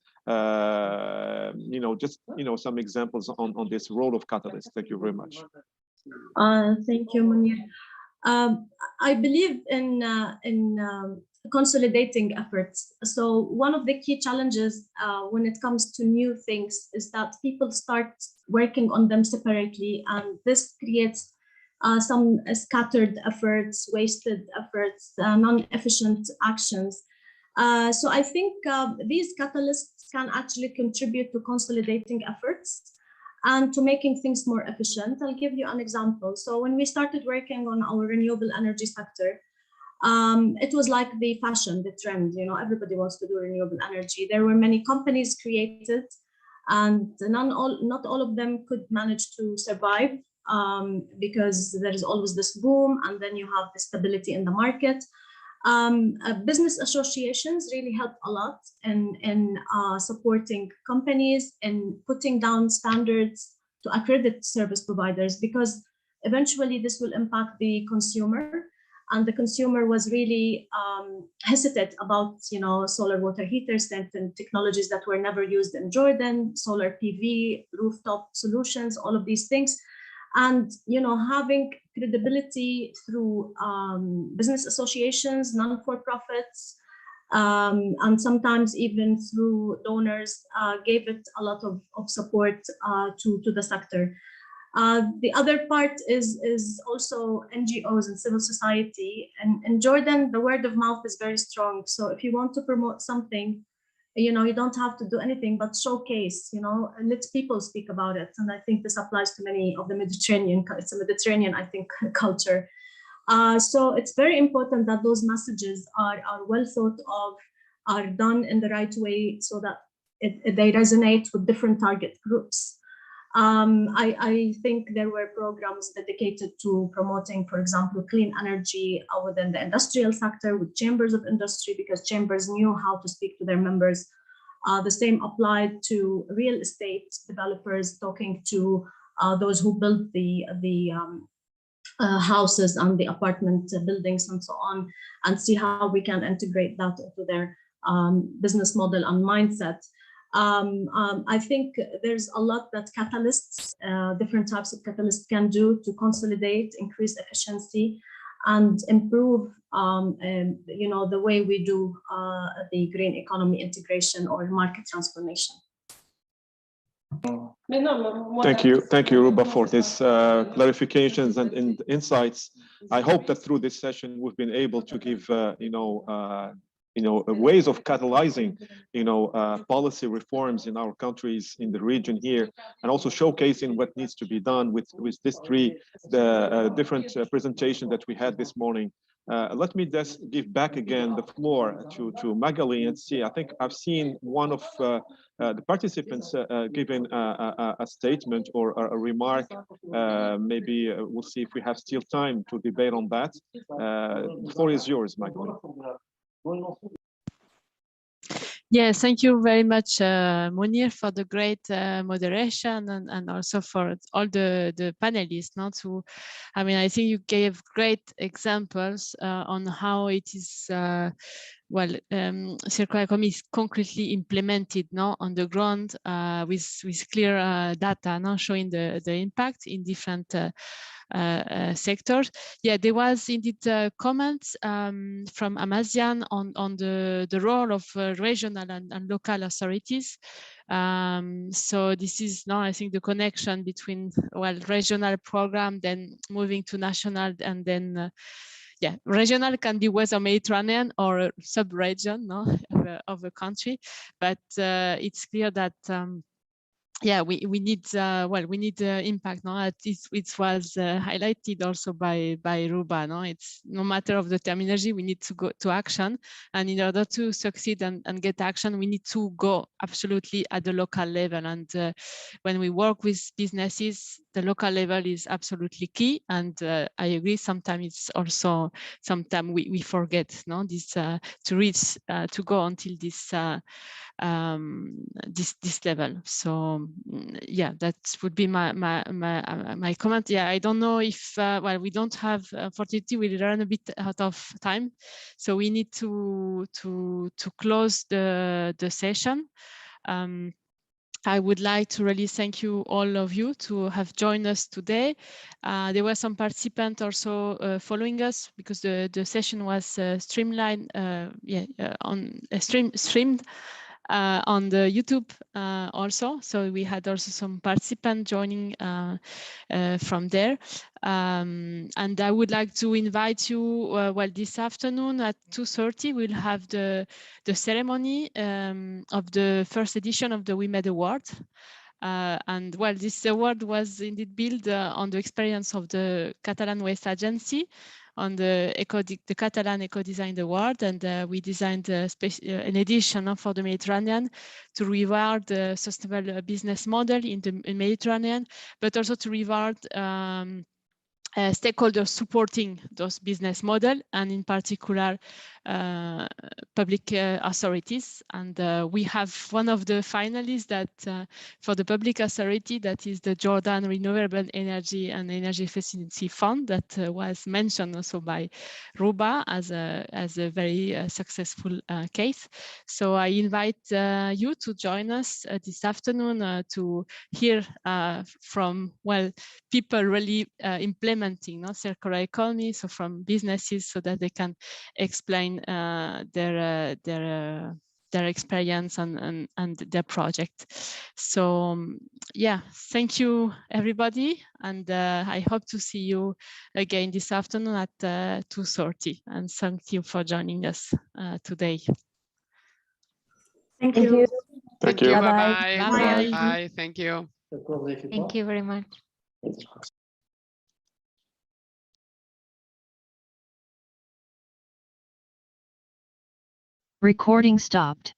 E: Some examples on this role of catalyst. Thank you very much.
C: Thank you, Munir. I believe in consolidating efforts. So one of the key challenges when it comes to new things is that people start working on them separately, and this creates some scattered efforts, wasted efforts, non-efficient actions. So I think these catalysts can actually contribute to consolidating efforts and to making things more efficient. I'll give you an example. So when we started working on our renewable energy sector, it was like the fashion, the trend, everybody wants to do renewable energy. There were many companies created, and not all of them could manage to survive, because there is always this boom, and then you have the stability in the market. Business associations really help a lot in supporting companies and putting down standards to accredit service providers, because eventually this will impact the consumer. And the consumer was really hesitant about, solar water heaters and technologies that were never used in Jordan, solar PV, rooftop solutions, all of these things. and having credibility through business associations, non-for-profits, and sometimes even through donors, gave it a lot of support to the sector. The other part is also NGOs and civil society. And in Jordan, the word of mouth is very strong. So if you want to promote something, you don't have to do anything but showcase, and let people speak about it. And I think this applies to many of the Mediterranean, it's a Mediterranean, I think, culture. So it's very important that those messages are well thought of, are done in the right way so that they resonate with different target groups. I think there were programs dedicated to promoting, for example, clean energy within the industrial sector with chambers of industry, because chambers knew how to speak to their members. The same applied to real estate developers, talking to those who built the houses and the apartment buildings and so on, and see how we can integrate that into their business model and mindset. I think there's a lot that catalysts, different types of catalysts can do to consolidate, increase efficiency, and improve, the way we do the green economy integration or market transformation.
E: Thank you, Ruba, for this clarifications and insights. I hope that through this session we've been able to give ways of catalyzing, policy reforms in our countries, in the region here, and also showcasing what needs to be done with these three different presentations that we had this morning. Let me just give back again the floor to Magali and see. I think I've seen one of the participants giving a statement or a remark. Maybe we'll see if we have still time to debate on that. The floor is yours, Magali.
A: Yes, thank you very much, Munir, for the great moderation and also for all the panelists. I think you gave great examples on how it is, circular economy is concretely implemented now on the ground with clear data now showing the impact in different sectors. Yeah, there was indeed comments from Amazian on the role of regional and local authorities. So this is now, I think, the connection between regional program, then moving to national, and then regional can be west of Mediterranean or a sub-region of a country, but it's clear that we need impact. At least it was highlighted also by Ruba. It's no matter of the terminology, we need to go to action, and in order to succeed and get action, we need to go absolutely at the local level. And when we work with businesses, the local level is absolutely key. And I agree. Sometimes it's also we forget this to reach to go until this level. So that would be my comment. I don't know if we don't have, unfortunately, we run a bit out of time, so we need to close the session. I would like to really thank you, all of you, to have joined us today. There were some participants also following us because the session was streamed on the YouTube also. So we had also some participants joining from there. And I would like to invite you, this afternoon at 2:30, we'll have the ceremony of the first edition of the WeMed Award. And this award was indeed built on the experience of the Catalan Waste Agency on the Catalan Eco Design Award, and we designed an edition for the Mediterranean to reward the sustainable business model in the Mediterranean, but also to reward stakeholders supporting those business model, and in particular public authorities. And we have one of the finalists that for the public authority, that is the Jordan Renewable Energy and Energy Efficiency Fund that was mentioned also by Ruba as a very successful case. So I invite you to join us this afternoon to hear from, well, people really implementing circular economy, so from businesses, so that they can explain their experience and their project. So yeah, thank you everybody, and I hope to see you again this afternoon at 2:30. And thank you for joining us today.
C: Thank you.
G: Thank you.
F: Bye-bye.
G: Bye-bye.
A: Bye.
G: Bye. Thank you.
B: Thank you very much.
H: Recording stopped.